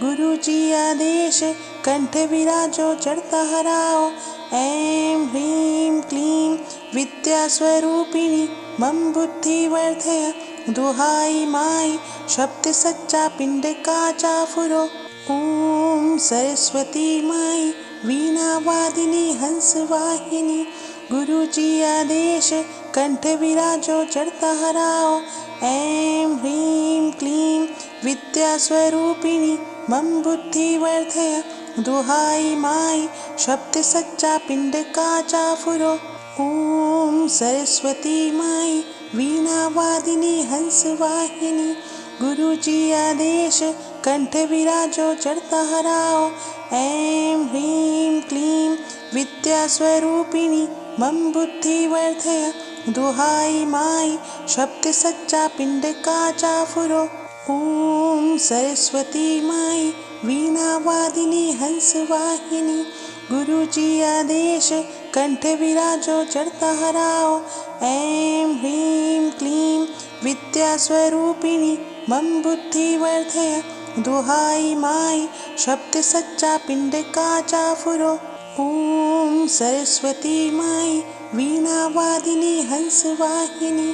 गुरुजी आदेश कंठ विराजो चढ़ता हराओ। ऐं ह्रीं क्लीं विद्या स्वरूपिणी मम बुद्धि वर्धय। दुहाई माई शब्द सच्चा पिंड का चाफुरो। ओम सरस्वती माई वीणा वादिनी हंस वाहिनी। गुरुजी आदेश कंठ विराजो चढ़ता हराओ। ऐं ह्रीं क्लीं विद्या स्वरूपिणी मम बुद्धि वर्धय। दुहाई माई शब्द सच्चा पिंड का चाफुरो। ओम सरस्वती माई वीणा वादिनी हंस वाहिनी। गुरुजी आदेश कंठ विराजो चढ़ता हराओ। ऐं ह्रीं क्लीं विद्या स्वरूपिणी मम बुद्धि वर्धय। दुहाई माई शब्द सच्चा पिंड का चाफुरो। ओम सरस्वती माई वीणा वादिनी हंस वाहिनी। गुरुजी आदेश कंठ विराजो चढ़ता हराओ। ऐं ह्रीं क्लीं विद्या स्वरूपिणी मम बुद्धि वर्धय। दुहाई माई शब्द सच्चा पिंड का चाफुरो। ओम सरस्वती माई वीणा वादिनी हंस वाहिनी।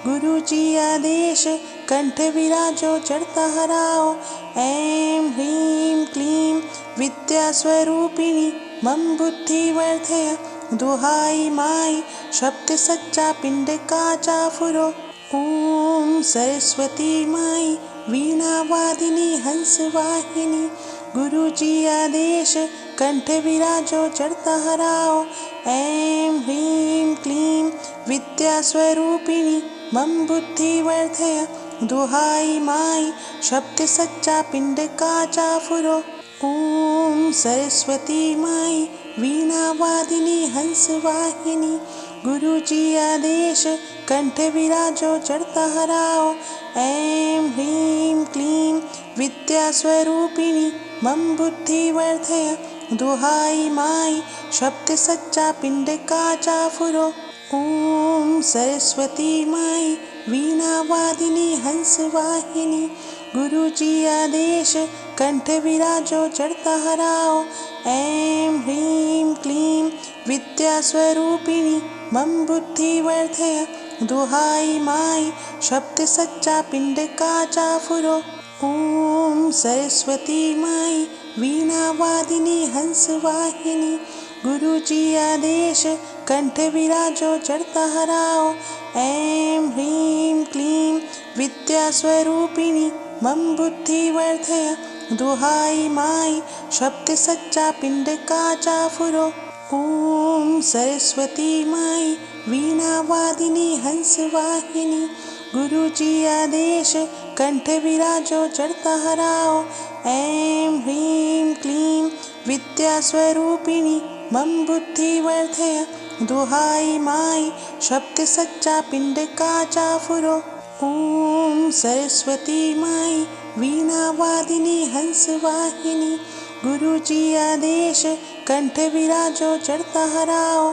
गुरुजी आदेश कंठ विराजो चढ़ता हराओ। ऐं ह्रीं क्लीं विद्या स्वरूपिणी मम बुद्धि वर्धय। दुहाई माई शब्द सच्चा पिंड का चाफुरो। ओम सरस्वती माई वीणा वादिनी हंस वाहिनी। गुरुजी आदेश कंठ विराजो चढ़ता हराओ। ऐं ह्रीं क्लीं विद्या स्वरूपिणी मम बुद्धि वर्धय। दुहाई माई शब्द सच्चा पिंड का चाफुरो। ओम सरस्वती माई वीणा वादिनी हंस वाहिनी। गुरुजी आदेश कंठ विराजो चढ़ता हराओ। ऐं ह्रीं क्लीं विद्या स्वरूपिणी मम बुद्धि वर्धय। दुहाई माई शब्द सच्चा पिंड का चाफुरो। ओम सरस्वती माई वीणा वादिनी हंस वाहिनी। गुरुजी आदेश कंठ विराजो चढ़ता हराओ। ऐं ह्रीं क्लीं विद्या स्वरूपिणी मम बुद्धि वर्धय। दुहाई माई शब्द सच्चा पिंड का चाफुरो। ओम सरस्वती माई वीणा वादिनी हंस वाहिनी। गुरुजी आदेश कंठ विराजो चढ़ता हराओ। ऐं ह्रीं क्लीं विद्या स्वरूपिणी मम बुद्धि वर्धय। दुहाई माई शब्द सच्चा पिंड का चाफुरो। ओम सरस्वती माई वीणा वादिनी हंस वाहिनी। गुरुजी आदेश कंठ विराजो चढ़ता हराओ। ऐं ह्रीं क्लीं विद्या स्वरूपिणी मम बुद्धि वर्धय। दुहाई माई शब्द सच्चा पिंड का चाफुरो। ओम सरस्वती माई वीणा वादिनी हंस वाहिनी। गुरुजी आदेश कंठ विराजो चढ़ता हराओ।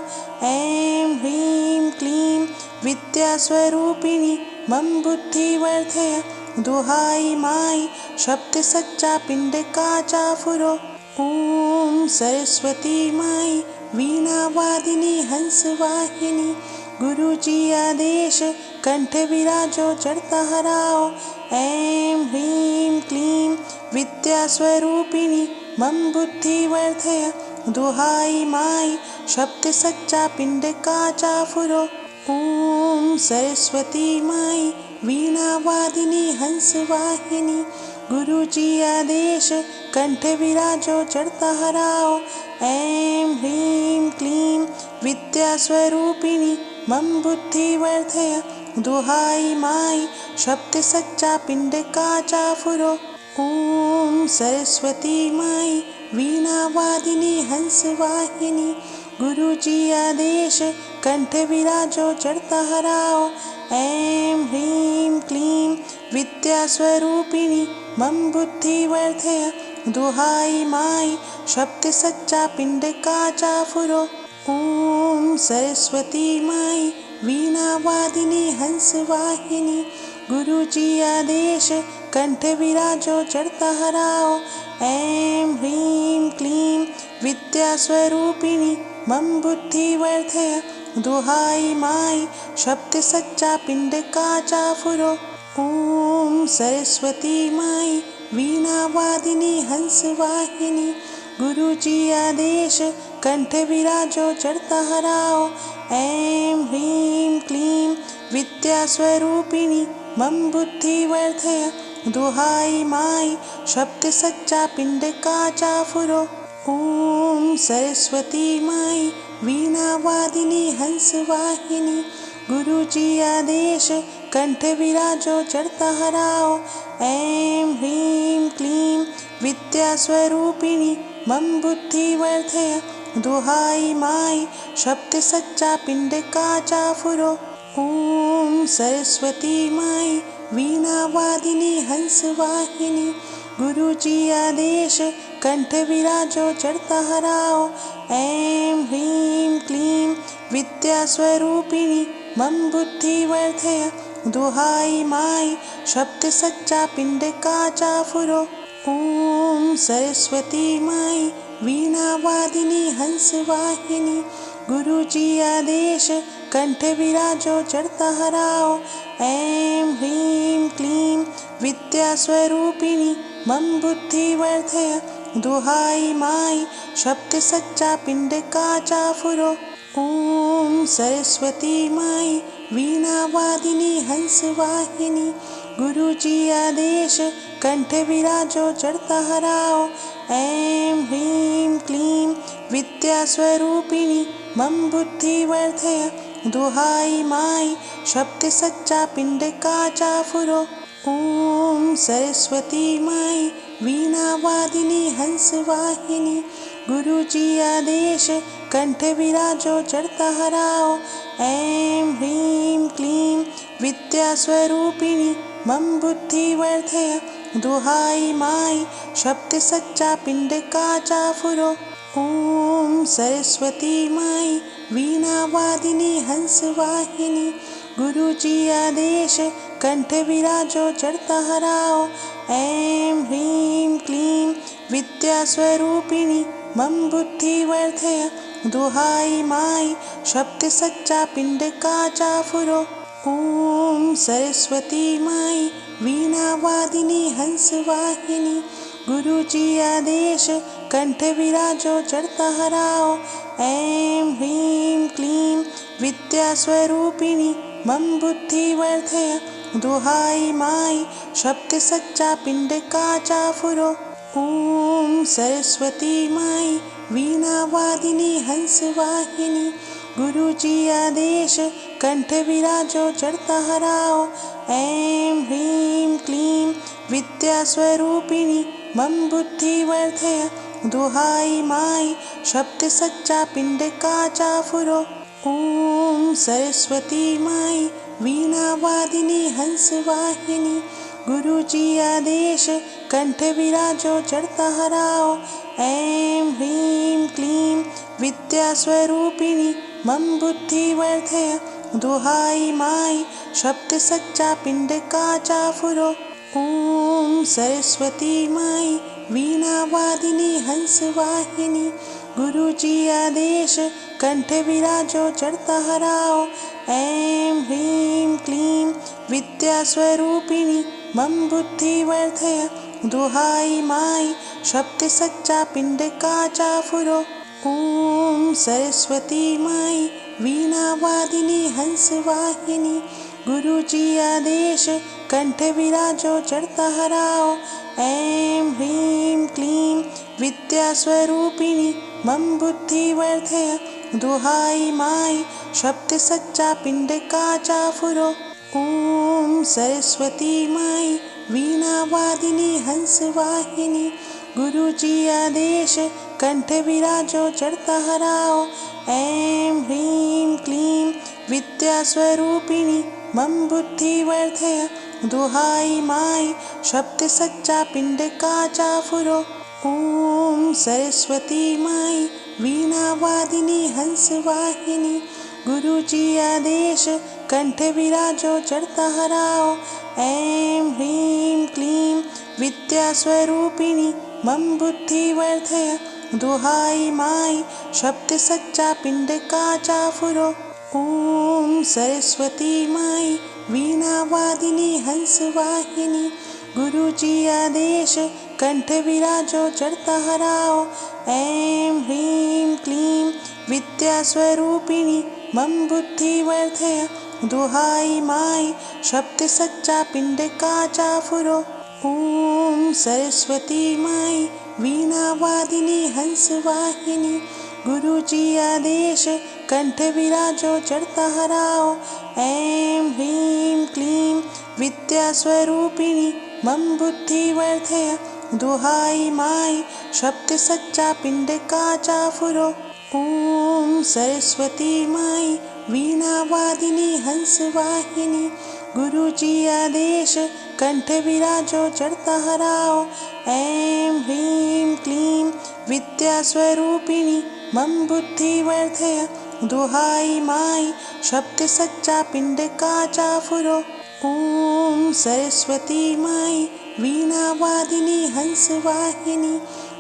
ऐं ह्रीं क्लीं विद्या स्वरूपिणी मम बुद्धि वर्धय। दुहाई माई शब्द सच्चा पिंड का चाफुरो। ओम सरस्वती माई वीणा वादिनी हंस वाहिनी। गुरुजी आदेश कंठ विराजो चढ़ता हराओ। ऐं ह्रीं क्लीं विद्या स्वरूपिणी मम बुद्धि वर्धय। दुहाई माई शब्द सच्चा पिंड का चाफुरो। ओम सरस्वती माई वीणा वादिनी हंस वाहिनी। गुरुजी आदेश कंठ विराजो चढ़ता हराओ। ऐं ह्रीं क्लीं विद्या स्वरूपिणी मम बुद्धि वर्धय। दुहाई माई शब्द सच्चा पिंड का चाफुरो। ओम सरस्वती माई वीणा वादिनी हंस वाहिनी। गुरुजी आदेश कंठ विराजो चढ़ता हराओ। ऐं ह्रीं क्लीं विद्या स्वरूपिणी मम बुद्धि वर्धय। दुहाई माई शब्द सच्चा पिंड का चाफुरो। ओम सरस्वती माई वीणा वादिनी हंस वाहिनी। गुरुजी आदेश कंठ विराजो चढ़ता हराओ। ऐं ह्रीं क्लीं विद्या स्वरूपिणी मम बुद्धि वर्धय। दुहाई माई शब्द सच्चा पिंड का चाफुरो। ओम सरस्वती माई वीणा वादिनी हंस वाहिनी। गुरुजी आदेश कंठ विराजो चढ़ता हराओ। ऐं ह्रीं क्लीं विद्या स्वरूपिणी मम बुद्धि वर्धय। दुहाई माई शब्द सच्चा पिंड का चाफुरो। ओम सरस्वती माई वीणा वादिनी हंस वाहिनी। गुरुजी आदेश कंठ विराजो चढ़ता हराओ। ऐं ह्रीं क्लीं विद्या स्वरूपिणी मम बुद्धि वर्धय। दुहाई माई शब्द सच्चा पिंड का चाफुरो। ओम सरस्वती माई वीणा वादिनी हंस वाहिनी। गुरुजी आदेश कंठ विराजो चढ़ता हराओ। ऐं ह्रीं क्लीं विद्या स्वरूपिणी मम बुद्धि वर्धय। दुहाई माई शब्द सच्चा पिंड का चाफुरो। ओम सरस्वती माई वीणा वादिनी हंस वाहिनी। गुरुजी आदेश कंठ विराजो चढ़ता हराओ। ऐं ह्रीं क्लीं विद्या स्वरूपिणी मम बुद्धि वर्धय। दुहाई माई शब्द सच्चा पिंड का चाफुरो। ओम सरस्वती माई वीणा वादिनी हंस वाहिनी। गुरुजी आदेश कंठ विराजो चढ़ता हराओ। ऐं ह्रीं क्लीं विद्या स्वरूपिणी मम बुद्धि वर्धय। दुहाई माई शब्द सच्चा पिंड का चाफुरो। ओम सरस्वती माई वीणा वादिनी हंस वाहिनी। गुरुजी आदेश कंठ विराजो चढ़ता हराओ। ऐं ह्रीं क्लीं विद्या स्वरूपिणी मम बुद्धि वर्धय। दुहाई माई शब्द सच्चा पिंड का चाफुरो। ओम सरस्वती माई वीणा वादिनी हंस वाहिनी। गुरुजी आदेश कंठ विराजो चढ़ता हराओ। ऐं ह्रीं क्लीं विद्या स्वरूपिणी मम बुद्धि वर्धय। दुहाई माई शब्द सच्चा पिंड का चाफुरो। ओम सरस्वती माई वीणा वादिनी हंस वाहिनी। गुरुजी आदेश कंठ विराजो चढ़ता हराओ। ऐं ह्रीं क्लीं विद्या स्वरूपिणी मम बुद्धि वर्धय। दुहाई माई शब्द सच्चा पिंड का चाफुरो। ओम सरस्वती माई वीणा वादिनी हंस वाहिनी। गुरुजी आदेश कंठ विराजो चढ़ता हराओ। ऐं ह्रीं क्लीं विद्या स्वरूपिणी मम बुद्धि वर्धय। दुहाई माई शब्द सच्चा पिंड का चाफुरो। ओम सरस्वती माई वीणा वादिनी हंस वाहिनी। गुरुजी आदेश कंठ विराजो चढ़ता हराओ। ऐं ह्रीं क्लीं विद्यास्वरूपिणी मम बुद्धि वर्धय। दुहाई माई शब्द सच्चा पिंड का चाफुरो। ओम सरस्वती माई वीणा वादिनी हंस वाहिनी। गुरुजी आदेश कंठ विराजो चढ़ता हराओ। ऐं ह्रीं क्लीं विद्यास्वरूपिणी मम बुद्धि वर्धय। दुहाई माई शब्द सच्चा पिंड का चाफुरो। ओम सरस्वती माई वीणा वादिनी हंस वाहिनी। गुरुजी आदेश कंठ विराजो चढ़ता हराओ। ऐं ह्रीं क्लीं विद्यास्वरूपिणी मम बुद्धि वर्धय। दुहाई माई शब्द सच्चा पिंड का चाफुरो। ओम सरस्वती माई वीणा वादिनी हंस वाहिनी। गुरुजी आदेश कंठ विराजो चढ़ता हराओ। ऐं ह्रीं क्लीं विद्यास्वरूपिणी मम बुद्धि वर्धय। दुहाई माई शब्द सच्चा पिंड का चाफुरो। ओम सरस्वती माई वीणा वादिनी हंस वाहिनी। गुरुजी आदेश कंठ विराजो चढ़ता हराओ। ऐं ह्रीं क्लीं विद्यास्वरूपिणी मम बुद्धि वर्धय। दुहाई माई शब्द सच्चा पिंड का चाफुरो। ओम सरस्वती माई वीणा वादिनी हंस वाहिनी। गुरुजी आदेश कंठ विराजो चढ़ता हराओ। ऐं ह्रीं क्लीं विद्यास्वरूपिणी मम बुद्धि वर्धय। दुहाई माई शब्द सच्चा पिंड का चाफुरो। ओम सरस्वती माई वीणा वादिनी हंस वाहिनी। गुरुजी आदेश कंठ विराजो चढ़ता हराओ। ऐं ह्रीं क्लीं विद्यास्वरूपिणी मम बुद्धि वर्धय। दुहाई माई शब्द सच्चा पिंड का चाफुरो। ओम सरस्वती माई वीणा वादिनी हंस वाहिनी। गुरुजी आदेश कंठ विराजो चढ़ता हराओ। ऐं ह्रीं क्लीं विद्यास्वरूपिणी मम बुद्धि वर्धय। दुहाई माई शब्द सच्चा पिंड का चाफुरो। ओम सरस्वती माई वीणा वादिनी हंस वाहिनी।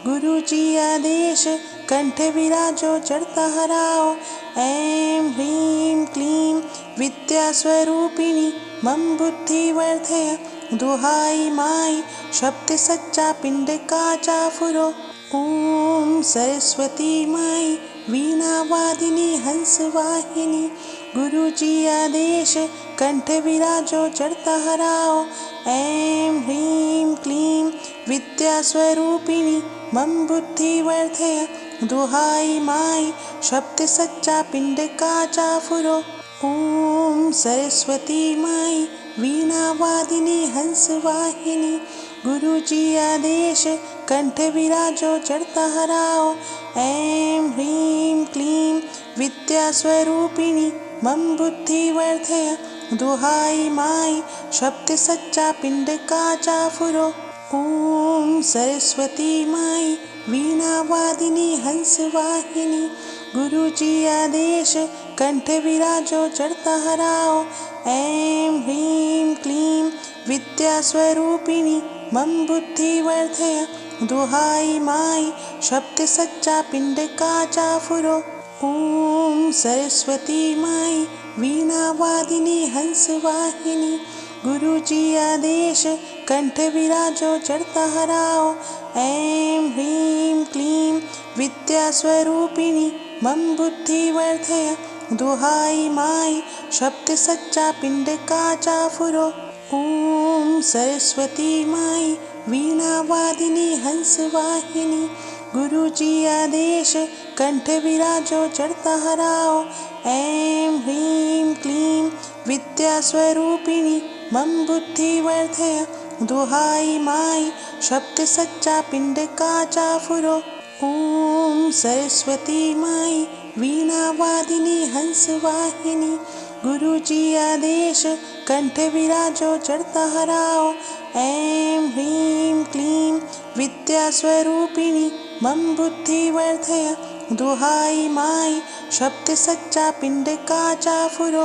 गुरुजी आदेश कंठ विराजो चढ़ता हराओ। ऐं ह्रीं क्लीं विद्यास्वरूपिणी मम बुद्धि वर्धय। दुहाई माई शब्द सच्चा पिंड का चाफुरो। ओम सरस्वती माई वीणा वादिनी हंस वाहिनी। गुरुजी आदेश कंठ विराजो चढ़ता हराओ। ऐं ह्रीं क्लीं विद्यास्वरूपिणी मम बुद्धि वर्धय। दुहाई माई शब्द सच्चा पिंड का चाफुरो। ओम सरस्वती माई वीणा वादिनी हंस वाहिनी। गुरुजी आदेश कंठ विराजो चढ़ता हराओ। ऐं ह्रीं क्लीं विद्यास्वरूपिणी मम बुद्धि वर्धय। दुहाई माई शब्द सच्चा पिंड का चाफुरो। ओम सरस्वती माई वीणा वादिनी हंस वाहिनी। गुरुजी आदेश कंठ विराजो चढ़ता हराओ। ऐं ह्रीं क्लीं विद्यास्वरूपिणी मम बुद्धि वर्धय। दुहाई माई शब्द सच्चा पिंड का चाफुरो। ओम सरस्वती माई वीणा वादिनी हंस वाहिनी। गुरुजी आदेश कंठ विराजो चढ़ता हराओ। ऐं ह्रीं क्लीं विद्यास्वरूपिणी मम बुद्धि वर्धय। दुहाई माई शब्द सच्चा पिंड का चाफुरो। ओम सरस्वती माई वीणा वादिनी हंस वाहिनी। गुरुजी आदेश कंठ विराजो चढ़ता हराओ। ऐं ह्रीं क्लीं विद्यास्वरूपिणी मम बुद्धि वर्धय। दुहाई माई शब्द सच्चा पिंड का चाफुरो। ओम सरस्वती माई वीणा वादिनी हंस वाहिनी। गुरुजी आदेश कंठ विराजो चढ़ता हराओ। ऐं ह्रीं क्लीं विद्या स्वरूपिणी मम बुद्धि वर्धय। दुहाई माई शब्द सच्चा पिंड का चाफुरो।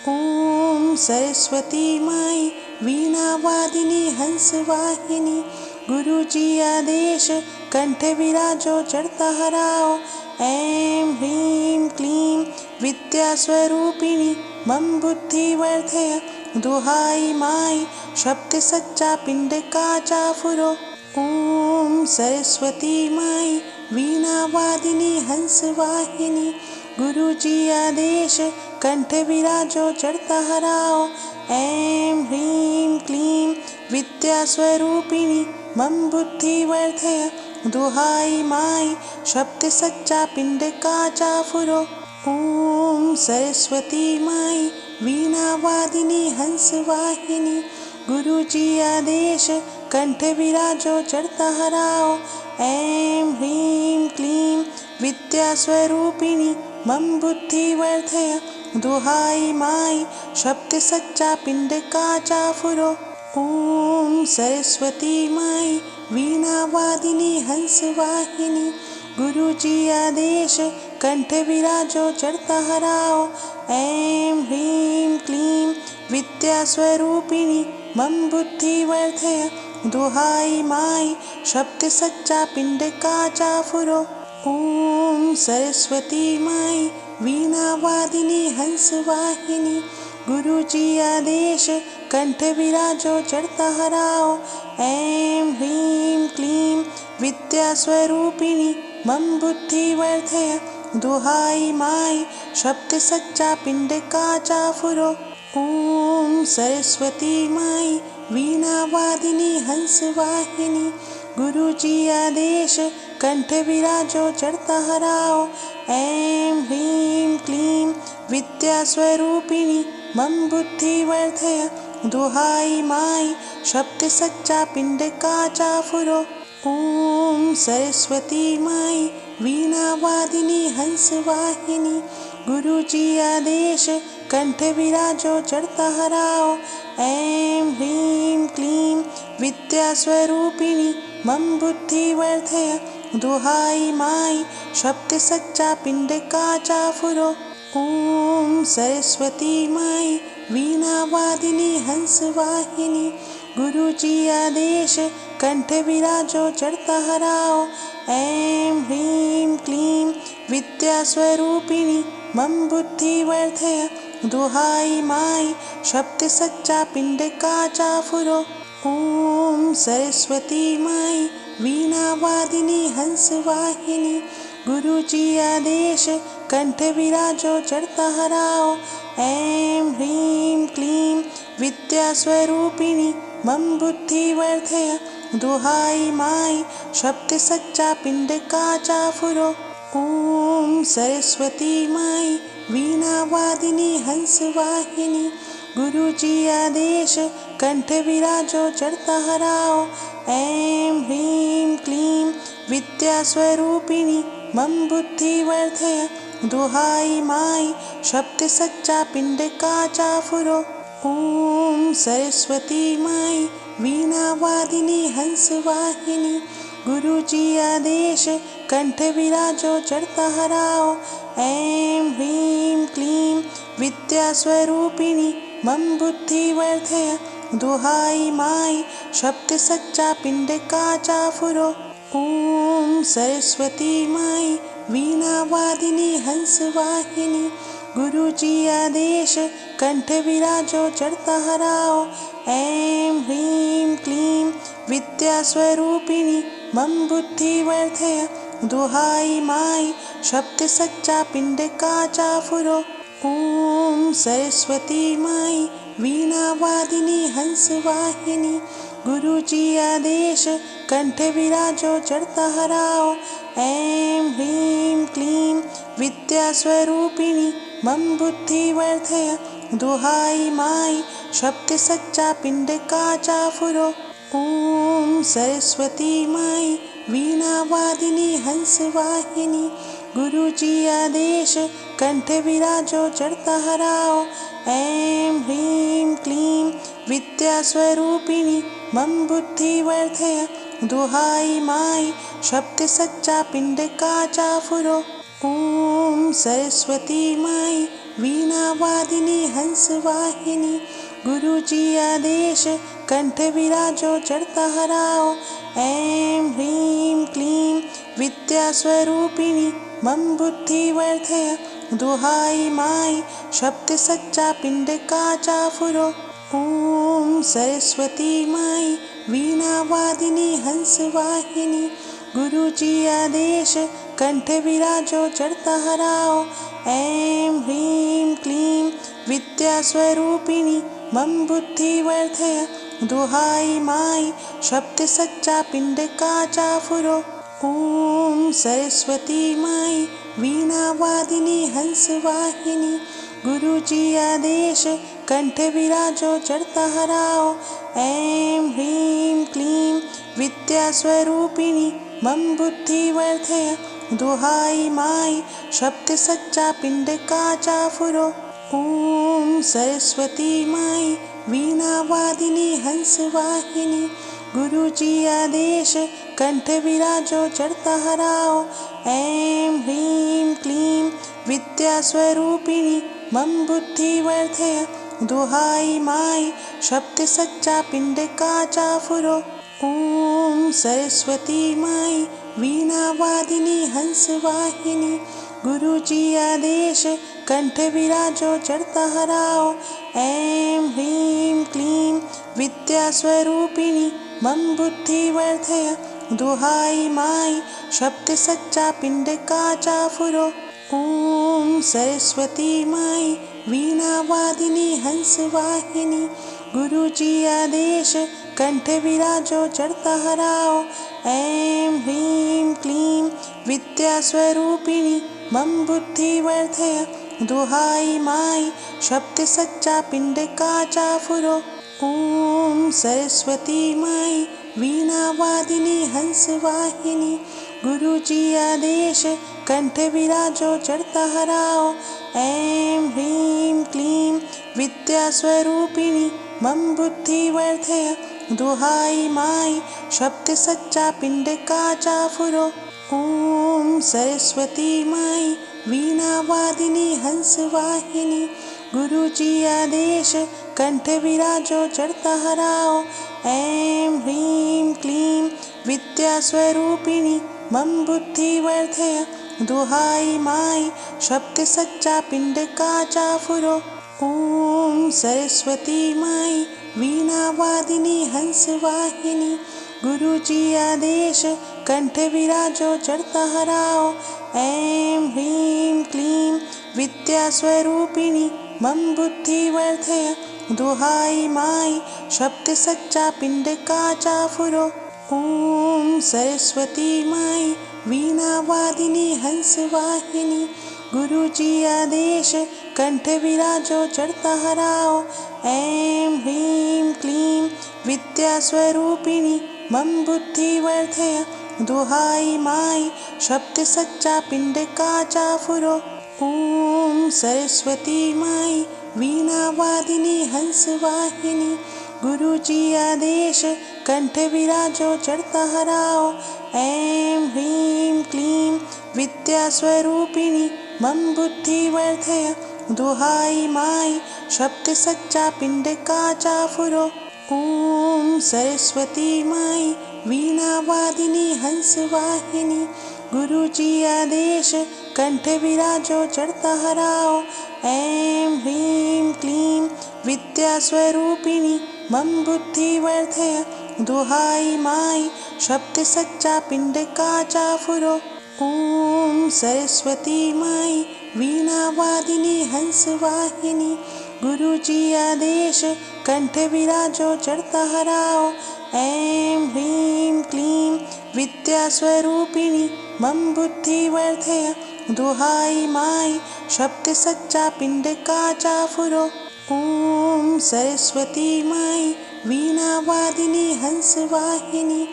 ओम सरस्वती माई वीणा वादिनी हंस वाहिनी। गुरुजी आदेश कंठ विराजो चढ़ता हराओ। ऐं ह्रीं क्लीं विद्या स्वरूपिणी मम बुद्धि वर्धय। दुहाई माई शब्द सच्चा पिंड का चाफुरो। ओम सरस्वती माई वीणा वादिनी हंस वाहिनी। गुरुजी आदेश कंठ विराजो चढ़ता हराओ। ऐं ह्रीं क्लीं विद्या स्वरूपिणी मम बुद्धि वर्धय। दुहाई माई शब्द सच्चा पिंड का चाफुरो। ओम सरस्वती माई वीणा वादिनी हंस वाहिनी। गुरुजी आदेश कंठ विराजो चढ़ता हराओ। ऐं ह्रीं क्लीं विद्या स्वरूपिणी मम बुद्धि वर्धय। दुहाई माई शब्द सच्चा पिंड का चाफुरो। ओम सरस्वती माई वीणा वादिनी हंस वाहिनी। गुरुजी आदेश कंठ विराजो चढ़ता हराओ। ऐं ह्रीं क्लीं विद्या स्वरूपिणी मम बुद्धि वर्धय। दुहाई माई शब्द सच्चा पिंड का चाफुरो। ओम सरस्वती माई वीणा वादिनी हंस वाहिनी। गुरुजी आदेश कंठ विराजो चढ़ता हराओ। ऐं ह्रीं क्लीं विद्या स्वरूपिणी मम बुद्धि वर्धय। दुहाई माई शब्द सच्चा पिंड का चाफुरो। ओम सरस्वती माई वीणा वादिनी हंस वाहिनी। गुरुजी आदेश कंठ विराजो चढ़ता हराओ। ऐं ह्रीं क्लीं विद्या स्वरूपिणी मम बुद्धि वर्धय। दुहाई माई शब्द सच्चा पिंड का चाफुरो। ओम सरस्वती माई वीणा वादिनी हंस वाहिनी। गुरुजी आदेश कंठ विराजो चढ़ता हराओ। ऐं ह्रीं क्लीं विद्या स्वरूपिणी मम बुद्धि वर्धय। दुहाई माई शब्द सच्चा पिंड का चाफुरो। ओम सरस्वती माई वीणा वादिनी हंस वाहिनी। गुरुजी आदेश कंठ विराजो चढ़ता हराओ। ऐं ह्रीं क्लीं विद्या स्वरूपिणी मम बुद्धि वर्धय। दुहाई माई शब्द सच्चा पिंड का चाफुरो। ओम सरस्वती माई वीणा वादिनी हंस वाहिनी। गुरुजी आदेश कंठ विराजो चढ़ता हराओ। ऐं ह्रीं क्लीं विद्या स्वरूपिणी मम बुद्धि वर्धय। दुहाई माई शब्द सच्चा पिंड का चाफुरो। ओम सरस्वती माई वीणा वादिनी हंस वाहिनी। गुरुजी आदेश कंठ विराजो चढ़ता हराओ। ऐं ह्रीं क्लीं विद्या स्वरूपिणी मम बुद्धि वर्धय। दुहाई माई शब्द सच्चा पिंड का चाफुरो। ओम सरस्वती माई वीणा वादिनी हंस वाहिनी। गुरुजी आदेश कंठ विराजो चढ़ता हराओ। ऐं ह्रीं क्लीं विद्या स्वरूपिणी मम बुद्धि वर्धय। दुहाई माई शब्द सच्चा पिंड का चाफुरो। ओम सरस्वती माई वीणा वादिनी हंस वाहिनी। गुरुजी आदेश कंठ विराजो चढ़ता हराओ। ऐं ह्रीं क्लीं विद्या स्वरूपिणी मम बुद्धि वर्धय। दुहाई माई शब्द सच्चा पिंड का चाफुरो। ओम सरस्वती माई वीणा वादिनी हंस वाहिनी। गुरुजी आदेश कंठ विराजो चढ़ता हराओ। ऐं ह्रीं क्लीं विद्या स्वरूपिणी मम बुद्धि वर्धय। दुहाई माई शब्द सच्चा पिंड का चाफुरो। ओम सरस्वती माई वीणा वादिनी हंस वाहिनी। गुरुजी आदेश कंठे विराजो चढ़ता हराओ। ऐं ह्रीं क्लीं विद्यास्वरूपिणी मम बुद्धि वर्धय। दुहाई माई शब्द सच्चा पिंड का चाफुरो। ओम सरस्वती माई वीणा वादिनी हंस वाहिनी। गुरु जी आदेश कंठ विराजो चढ़ता हराओ। ऐं ह्रीं क्लीं विद्या स्वरूपिणी मम बुद्धि वर्धय। दुहाई माई शब्द सच्चा पिंड का चाफुरो। ओम सरस्वती माई वीणा वादिनी हंस वाहिनी। गुरु जी आदेश कंठ विराजो चढ़ता हराओ। ऐं ह्रीं क्लीं विद्या स्वरूपिणी मम बुद्धि वर्धय। दुहाई माई शब्द सच्चा पिंड का चाफुरो। ओम सरस्वती माई वीणा वादिनी हंस वाहिनी। गुरु जी आदेश कंठ विराजो चढ़ता हराओ। ऐं ह्रीं क्लीं विद्या स्वरूपिणी मम बुद्धि वर्धय। दुहाई माई शब्द सच्चा पिंड का चाफुरो। ओम सरस्वती माई वीणा वादिनी हंस वाहिनी। गुरु जी आदेश कंठ विराजो चढ़ता हराओ। ऐं ह्रीं क्लीं विद्या स्वरूपिणी मम बुद्धि वर्धय। दुहाई माई शब्द सच्चा पिंड का चाफुरो। ओम सरस्वती माई वीणा वादिनी हंस वाहिनी। गुरु जी आदेश कंठ विराजो चढ़ता हराओ। ऐं ह्रीं क्लीं विद्या स्वरूपिणी मम बुद्धि वर्धय। दुहाई माई शब्द सच्चा पिंड का चाफुरो। ओम सरस्वती माई वीणा वादिनी हंस वाहिनी। गुरु जी आदेश कंठ विराजो चढ़ता हराओ। ऐं ह्रीं क्लीं विद्या स्वरूपिणी मम बुद्धि वर्धय। दुहाई माई शब्द सच्चा पिंड का चाफुरो। ओम सरस्वती माई वीणा वादिनी हंस वाहिनी। गुरु जी आदेश कंठ विराजो चढ़ता हराओ। ऐं ह्रीं क्लीं विद्या स्वरूपिणी मम बुद्धि वर्धय। दुहाई माई शब्द सच्चा पिंड का चाफुरो। ओम सरस्वती माई वीणा वादिनी हंस वाहिनी। गुरु जी आदेश कंठ विराजो चढ़ता हराओ। ऐं ह्रीं क्लीं विद्या स्वरूपिणी मम बुद्धि वर्धय। दुहाई माई शब्द सच्चा पिंड का चाफुरो। ओम सरस्वती माई वीणा वादिनी हंस वाहिनी। गुरु जी आदेश कंठ विराजो चढ़ता हराओ। ऐं ह्रीं क्लीं विद्या स्वरूपिणी मम बुद्धि वर्धय। दुहाई माई शब्द सच्चा पिंड का चाफुरो। ओम सरस्वती माई वीणा वादिनी हंस वाहिनी। गुरु जी आदेश कंठ विराजो चढ़ता हराओ। ऐं ह्रीं क्लीं विद्या स्वरूपिणी मम बुद्धि वर्धय। दुहाई माई शब्द सच्चा पिंड का चाफुरो। ओम सरस्वती माई वीणा वादिनी हंस वाहिनी। गुरु जी आदेश कंठ विराजो चढ़ता हराओ। ऐं ह्रीं क्लीं विद्या स्वरूपिणी मम बुद्धि वर्धय। दुहाई माई शब्द सच्चा पिंड का चाफुरो। ओम सरस्वती माई वीणा वादिनी हंस वाहिनी। गुरु जी आदेश कंठ विराजो चढ़ता हराओ। ऐं ह्रीं क्लीं विद्या स्वरूपिणी मम बुद्धि वर्धय। दुहाई माई शब्द सच्चा पिंड का चाफुरो। ओम सरस्वती माई वीणा वादिनी हंस वाहिनी। गुरु जी आदेश कंठ विराजो चढ़ता हराओ। ऐं ह्रीं क्लीं विद्या स्वरूपिणी मम बुद्धि वर्धय। दुहाई माई शब्द सच्चा पिंड का चाफुरो। ओम सरस्वती माई वीणा वादिनी हंस वाहिनी।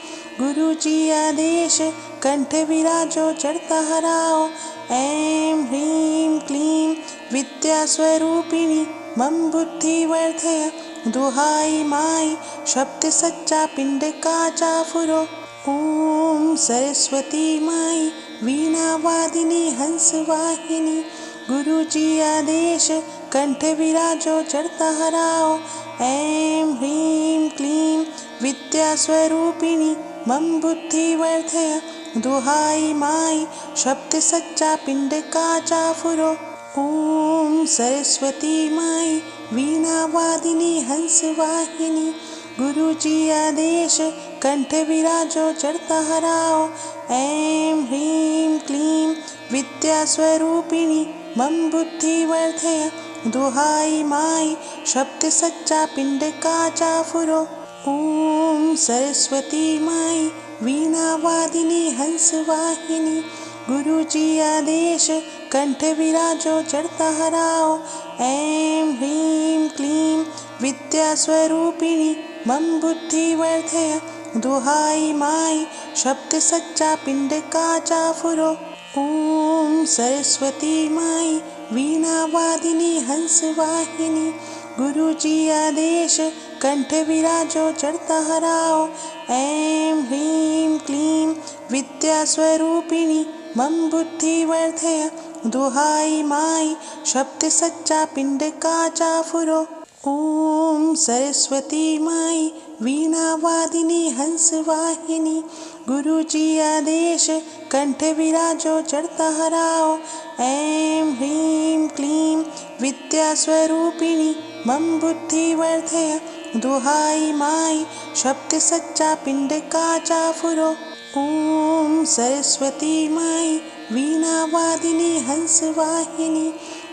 गुरु जी आदेश कंठे विराजो चढ़ता हराओ। ऐं ह्रीं क्लीं विद्यास्वरूपिणी मम बुद्धि वर्धय। दुहाई माई शब्द सच्चा पिंड का चाफुरो। ओम सरस्वती माई वीणा वादिनी हंस वाहिनी। गुरु जी आदेश कंठ विराजो चढ़ता हराओ। ऐं ह्रीं क्लीं विद्यास्वरूपिणी मम बुद्धि वर्धय। दुहाई माई शब्द सच्चा पिंड का चाफुरो। ओम सरस्वती माई वीणा वादिनी हंस वाहिनी। गुरु जी आदेश कंठ विराजो चढ़ता हराओ। ऐं ह्रीं क्लीं विद्यास्वरूपिणी मम बुद्धि वर्धय। दुहाई माई शब्द सच्चा पिंड का चाफुरो। ओम सरस्वती माई वीणा वादिनी हंस वाहिनी। गुरु जी आदेश कंठ विराजो चढ़ता हराओ। ऐं ह्रीं क्लीं विद्यास्वरूपिणी मम बुद्धि वर्धय। दुहाई माई शब्द सच्चा पिंड का चाफुरो। ओम सरस्वती माई वीणा वादिनी हंस वाहिनी। गुरु जी आदेश कंठ विराजो चढ़ता हराओ। ऐं ह्रीं क्लीं विद्यास्वरूपिणी मम बुद्धि वर्धय। दुहाई माई शब्द सच्चा पिंड का चाफुरो। ओम सरस्वती माई वीणा वादिनी हंस वाहिनी। गुरु जी आदेश कंठ विराजो चढ़ता हराओ। ऐं ह्रीं क्लीं विद्यास्वरूपिणी मम बुद्धि वर्धय। दुहाई माई शब्द सच्चा पिंड का चाफुरो। ओम सरस्वती माई वीणा वादिनी हंस वाहिनी।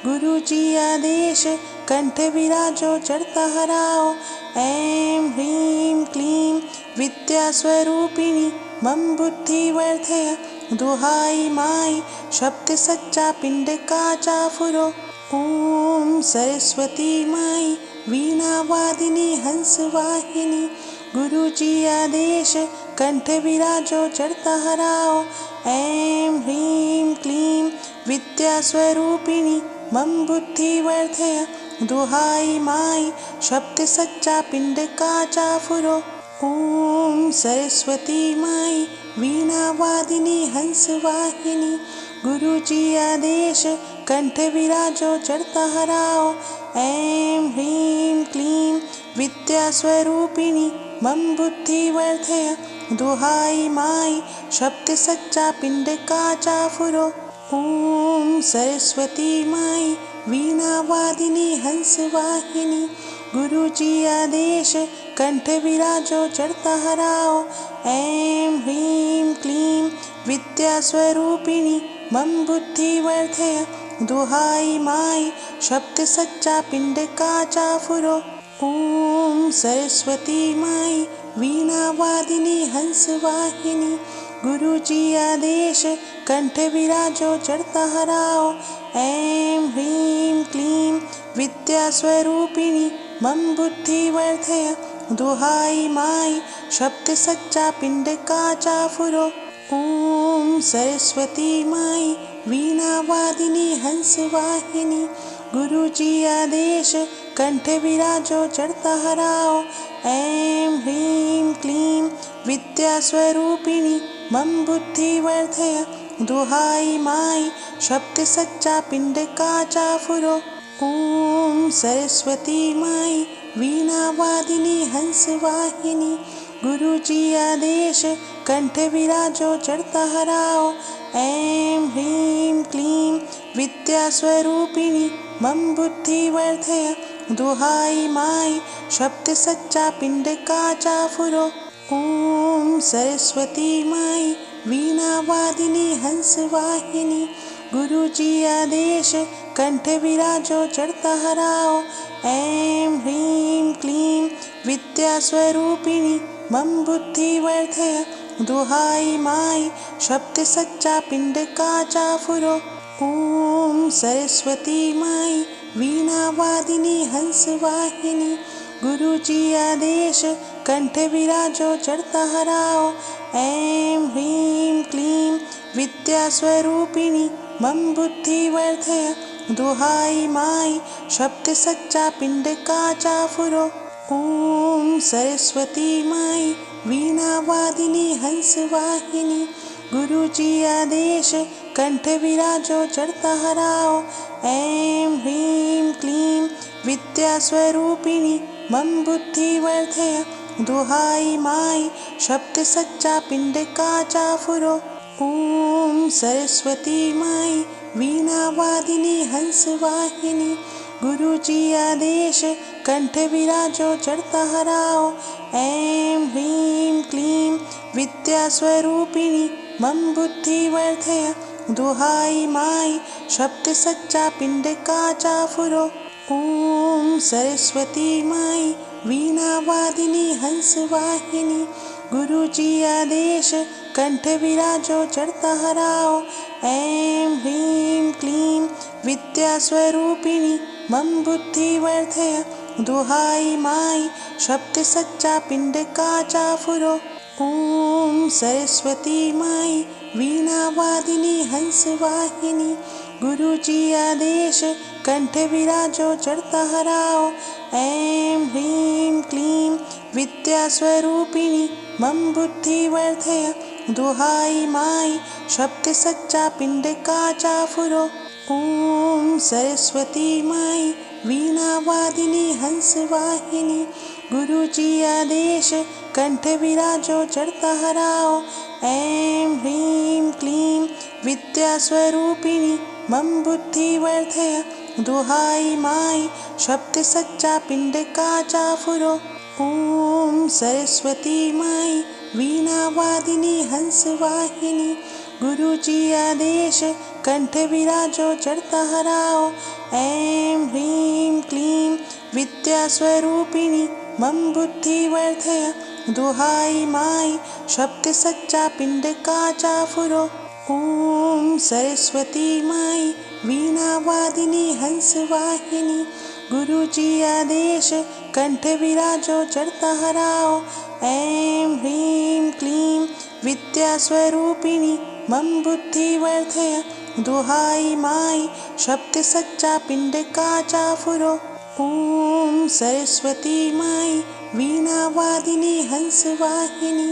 गुरु जी आदेश कंठ विराजो चढ़ता हराओ। ऐं ह्रीं क्लीं विद्यास्वरूपिणी मम बुद्धि वर्धय। दुहाई माई शब्द सच्चा पिंड का चाफुरो। ओम सरस्वती माई वीणा वादिनी हंस वाहिनी। गुरु जी आदेश कंठ विराजो चढ़ता हराओ। ऐं ह्रीं क्लीं विद्यास्वरूपिणी मम बुद्धि वर्धय। दुहाई माई शब्द सच्चा पिंड का चाफुरो। ओम सरस्वती माई वीणा वादिनी हंस वाहिनी। गुरु जी आदेश कंठ विराजो चढ़ता हराओ। ऐं ह्रीं क्लीं विद्यास्वरूपिणी मम बुद्धि वर्धय। दुहाई माई शब्द सच्चा पिंड का चाफुरो। ओम सरस्वती माई वीणा वादिनी हंस वाहिनी। गुरु जी आदेश कंठ विराजो चढ़ता हराओ। ऐं ह्रीं क्लीं विद्यास्वरूपिणी मम बुद्धि वर्धय। दुहाई माई शब्द सच्चा पिंड का चाफुरो। ओम सरस्वती माई वीणा वादिनी हंस वाहिनी। गुरु जी आदेश कंठ विराजो चढ़ता हराओ। ऐं ह्रीं क्लीं विद्यास्वरूपिणी मम बुद्धि वर्धय। दुहाई माई शब्द सच्चा पिंड का चाफुरो। ओम सरस्वती माई वीणा वादिनी हंस वाहिनी। गुरु जी आदेश कंठ विराजो चढ़ता हराओ। ऐं ह्रीं क्लीं विद्यास्वरूपिणी मम बुद्धि वर्धय। दुहाई माई शब्द सच्चा पिंड का चाफुरो। ओम सरस्वती माई वीणा वादिनी हंस वाहिनी। गुरु जी आदेश कंठ विराजो चढ़ता हराओ। ऐं ह्रीं क्लीं विद्यास्वरूपिणी मम बुद्धि वर्धय। दुहाई माई शब्द सच्चा पिंड का चाफुरो। ओम सरस्वती माई वीणा वादिनी हंस वाहिनी। गुरु जी आदेश कंठ विराजो चढ़ता हराओ। ऐं ह्रीं क्लीं विद्यास्वरूपिणी मम बुद्धि वर्धय। दुहाई माई शब्द सच्चा पिंड का चाफुरो। ओम सरस्वती माई वीणा वादिनी हंस वाहिनी। गुरुजी आदेश कंठ विराजो चढ़ता हराओ। ऐं ह्रीं क्लीं विद्यास्वरूपिणी मम बुद्धि वर्धय। दुहाई माई शब्द सच्चा पिंड का चाफुरो। ओम सरस्वती माई वीणा वादिनी हंस वाहिनी। गुरुजी आदेश कंठ विराजो चढ़ता हराओ। ऐं ह्रीं क्लीं विद्यास्वरूपिणी मम बुद्धि वर्धय। दुहाई माई शब्द सच्चा पिंड का चाफुरो। ओम सरस्वती माई वीणा वादिनी हंस वाहिनी। गुरुजी आदेश कंठ विराजो चढ़ता हराओ। ऐं ह्रीं क्लीं विद्यास्वरूपिणी मम बुद्धि वर्धय। दुहाई माई शब्द सच्चा पिंड का चाफुरो। ओम सरस्वती माई वीणा वादिनी हंस वाहिनी। गुरुजी आदेश कंठ विराजो चढ़ता हराओ। ऐं ह्रीं क्लीं विद्यास्वरूपिणी मम बुद्धि वर्धय। दुहाई माई शब्द सच्चा पिंड का चाफुरो। ओम सरस्वती माई वीणा वादिनी हंस वाहिनी। गुरुजी आदेश कंठ विराजो चढ़ता हराओ। ऐं ह्रीं क्लीं विद्यास्वरूपिणी मम बुद्धि वर्धय। दुहाई माई शब्द सच्चा पिंड का चाफुरो। ओम सरस्वती माई वीणा वादिनी हंस वाहिनी। गुरुजी आदेश कंठ विराजो चढ़ता हराओ। ऐं ह्रीं क्लीं विद्यास्वरूपिणी मम बुद्धि वर्धय। दुहाई माई शब्द सच्चा पिंड का चाफुरो। ओम सरस्वती माई वीणा वादिनी हंस वाहिनी। गुरुजी आदेश कंठ विराजो चढ़ता हराओ। ऐं ह्रीं क्लीं विद्यास्वरूपिणी मम बुद्धि वर्धय। दुहाई माई शब्द सच्चा पिंड का चाफुरो। ओम सरस्वती माई वीणा वादिनी हंस वाहिनी। गुरुजी आदेश कंठ विराजो चढ़ता हराओ। ऐं ह्रीं क्लीं विद्यास्वरूपिणी मम बुद्धि वर्धय। दुहाई माई शब्द सच्चा पिंड का चाफुरो। ओम सरस्वती माई वीणा वादिनी हंस वाहिनी।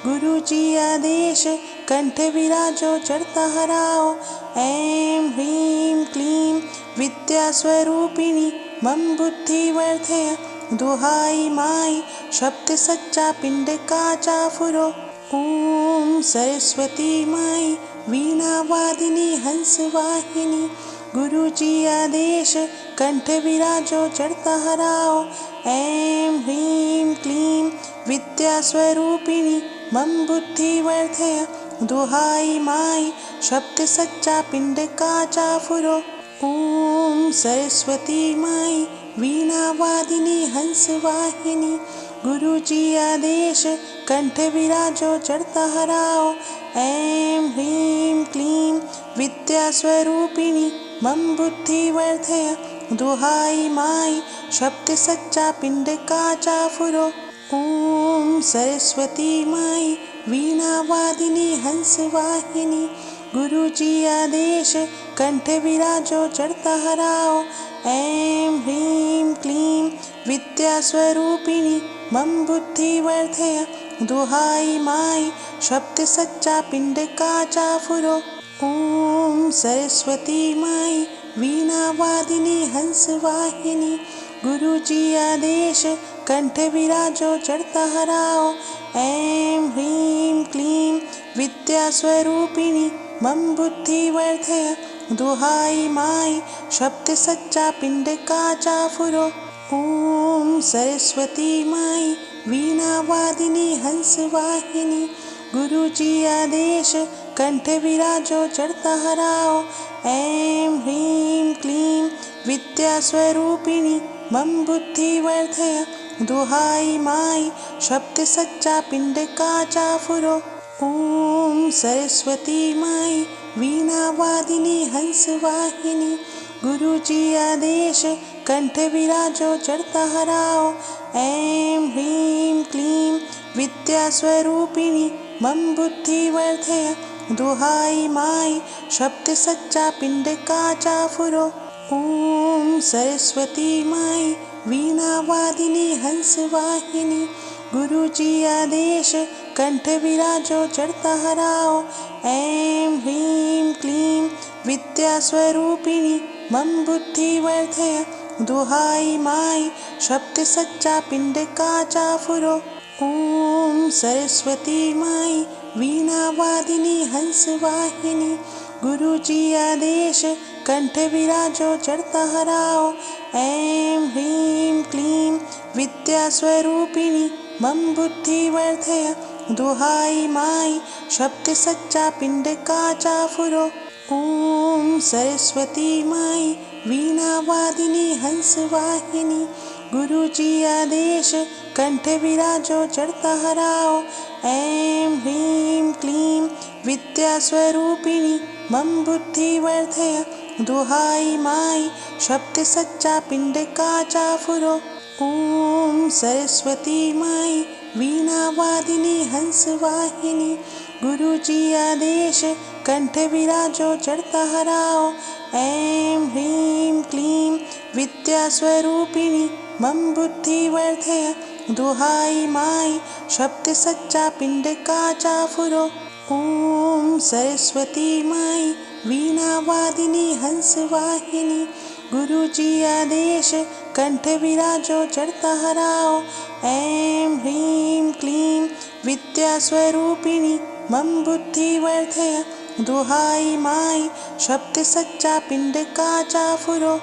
गुरुजी आदेश कंठ विराजो चढ़ता हराओ। ऐं ह्रीं क्लीं विद्यास्वरूपिणी मम बुद्धि वर्धय। दुहाई माई शब्द सच्चा पिंड का चाफुरो। ओम सरस्वती माई वीणा वादिनी हंस वाहिनी। गुरुजी आदेश कंठ विराजो चढ़ता हराओ। ऐं ह्रीं क्लीं विद्यास्वरूपिणी मम बुद्धि वर्धय। दुहाई माई शब्द सच्चा पिंड का चाफुरो। ओम सरस्वती माई वीणा वादिनी हंस वाहिनी। गुरुजी आदेश कंठ विराजो चढ़ता हराओ। ऐं ह्रीं क्लीं विद्यास्वरूपिणी मम बुद्धि वर्धय। दुहाई माई शब्द सच्चा पिंड का चाफुरो। ओम सरस्वती माई वीणा वादिनी हंस वाहिनी। गुरुजी आदेश कंठ विराजो चढ़ता हराओ। ऐं ह्रीं क्लीं विद्यास्वरूपिणी मम बुद्धि वर्धय। दुहाई माई शब्द सच्चा पिंड का चाफुरो। ओम सरस्वती माई वीणा वादिनी हंस वाहिनी। गुरुजी आदेश कंठ विराजो चढ़ता हराओ। ऐं ह्रीं क्लीं विद्यास्वरूपिणी मम बुद्धि वर्धय। दुहाई माई शब्द सच्चा पिंड का चाफुरो। ओम सरस्वती माई वीणा वादिनी हंस वाहिनी। गुरुजी आदेश कंठ विराजो चढ़ता हराओ। ऐं ह्रीं क्लीं विद्यास्वरूपिणी मम बुद्धि वर्धय। दुहाई माई शब्द सच्चा पिंड का चाफुरो। ओम सरस्वती माई वीणा वादिनी हंस वाहिनी। गुरुजी आदेश कंठ विराजो चढ़ता हराओ। ऐं ह्रीं क्लीं विद्यास्वरूपिणी मम बुद्धि वर्धय। दुहाई माई शब्द सच्चा पिंड का चाफुरो। ओम सरस्वती माई वीणा वादिनी हंस वाहिनी। गुरुजी आदेश कंठ विराजो चढ़ता हराओ। ऐं ह्रीं क्लीं विद्यास्वरूपिणी मम बुद्धि वर्धय। दुहाई माई शब्द सच्चा पिंड का चाफुरो। ओम सरस्वती माई वीणा वादिनी हंस वाहिनी। गुरुजी आदेश कंठ विराजो चढ़ता हराओ। ऐं ह्रीं क्लीं विद्यास्वरूपिणी मम बुद्धि वर्धय। दुहाई माई शब्द सच्चा पिंड का चाफुरो। ओम सरस्वती माई वीणा वादिनी हंस वाहिनी। गुरुजी आदेश कंठ विराजो चढ़ता हराओ। ऐं ह्रीं क्लीं विद्यास्वरूपिणी मम बुद्धि वर्धय। दुहाई माई शब्द सच्चा पिंड का चाफुरो। ओम सरस्वती माई वीणा वादिनी हंस वाहिनी। गुरुजी आदेश कंठ विराजो चढ़ता हराओ। ऐं ह्रीं क्लीं विद्यास्वरूपिणी मम बुद्धि वर्धय। दुहाई माई शब्द सच्चा पिंड का चाफुरो। ओम सरस्वती माई वीणा वादिनी हंस वाहिनी। गुरुजी आदेश कंठ विराजो चढ़ता हराओ। ऐं ह्रीं क्लीं विद्यास्वरूपिणी मम बुद्धि वर्धय। दुहाई माई शब्द सच्चा पिंड का चाफुरो।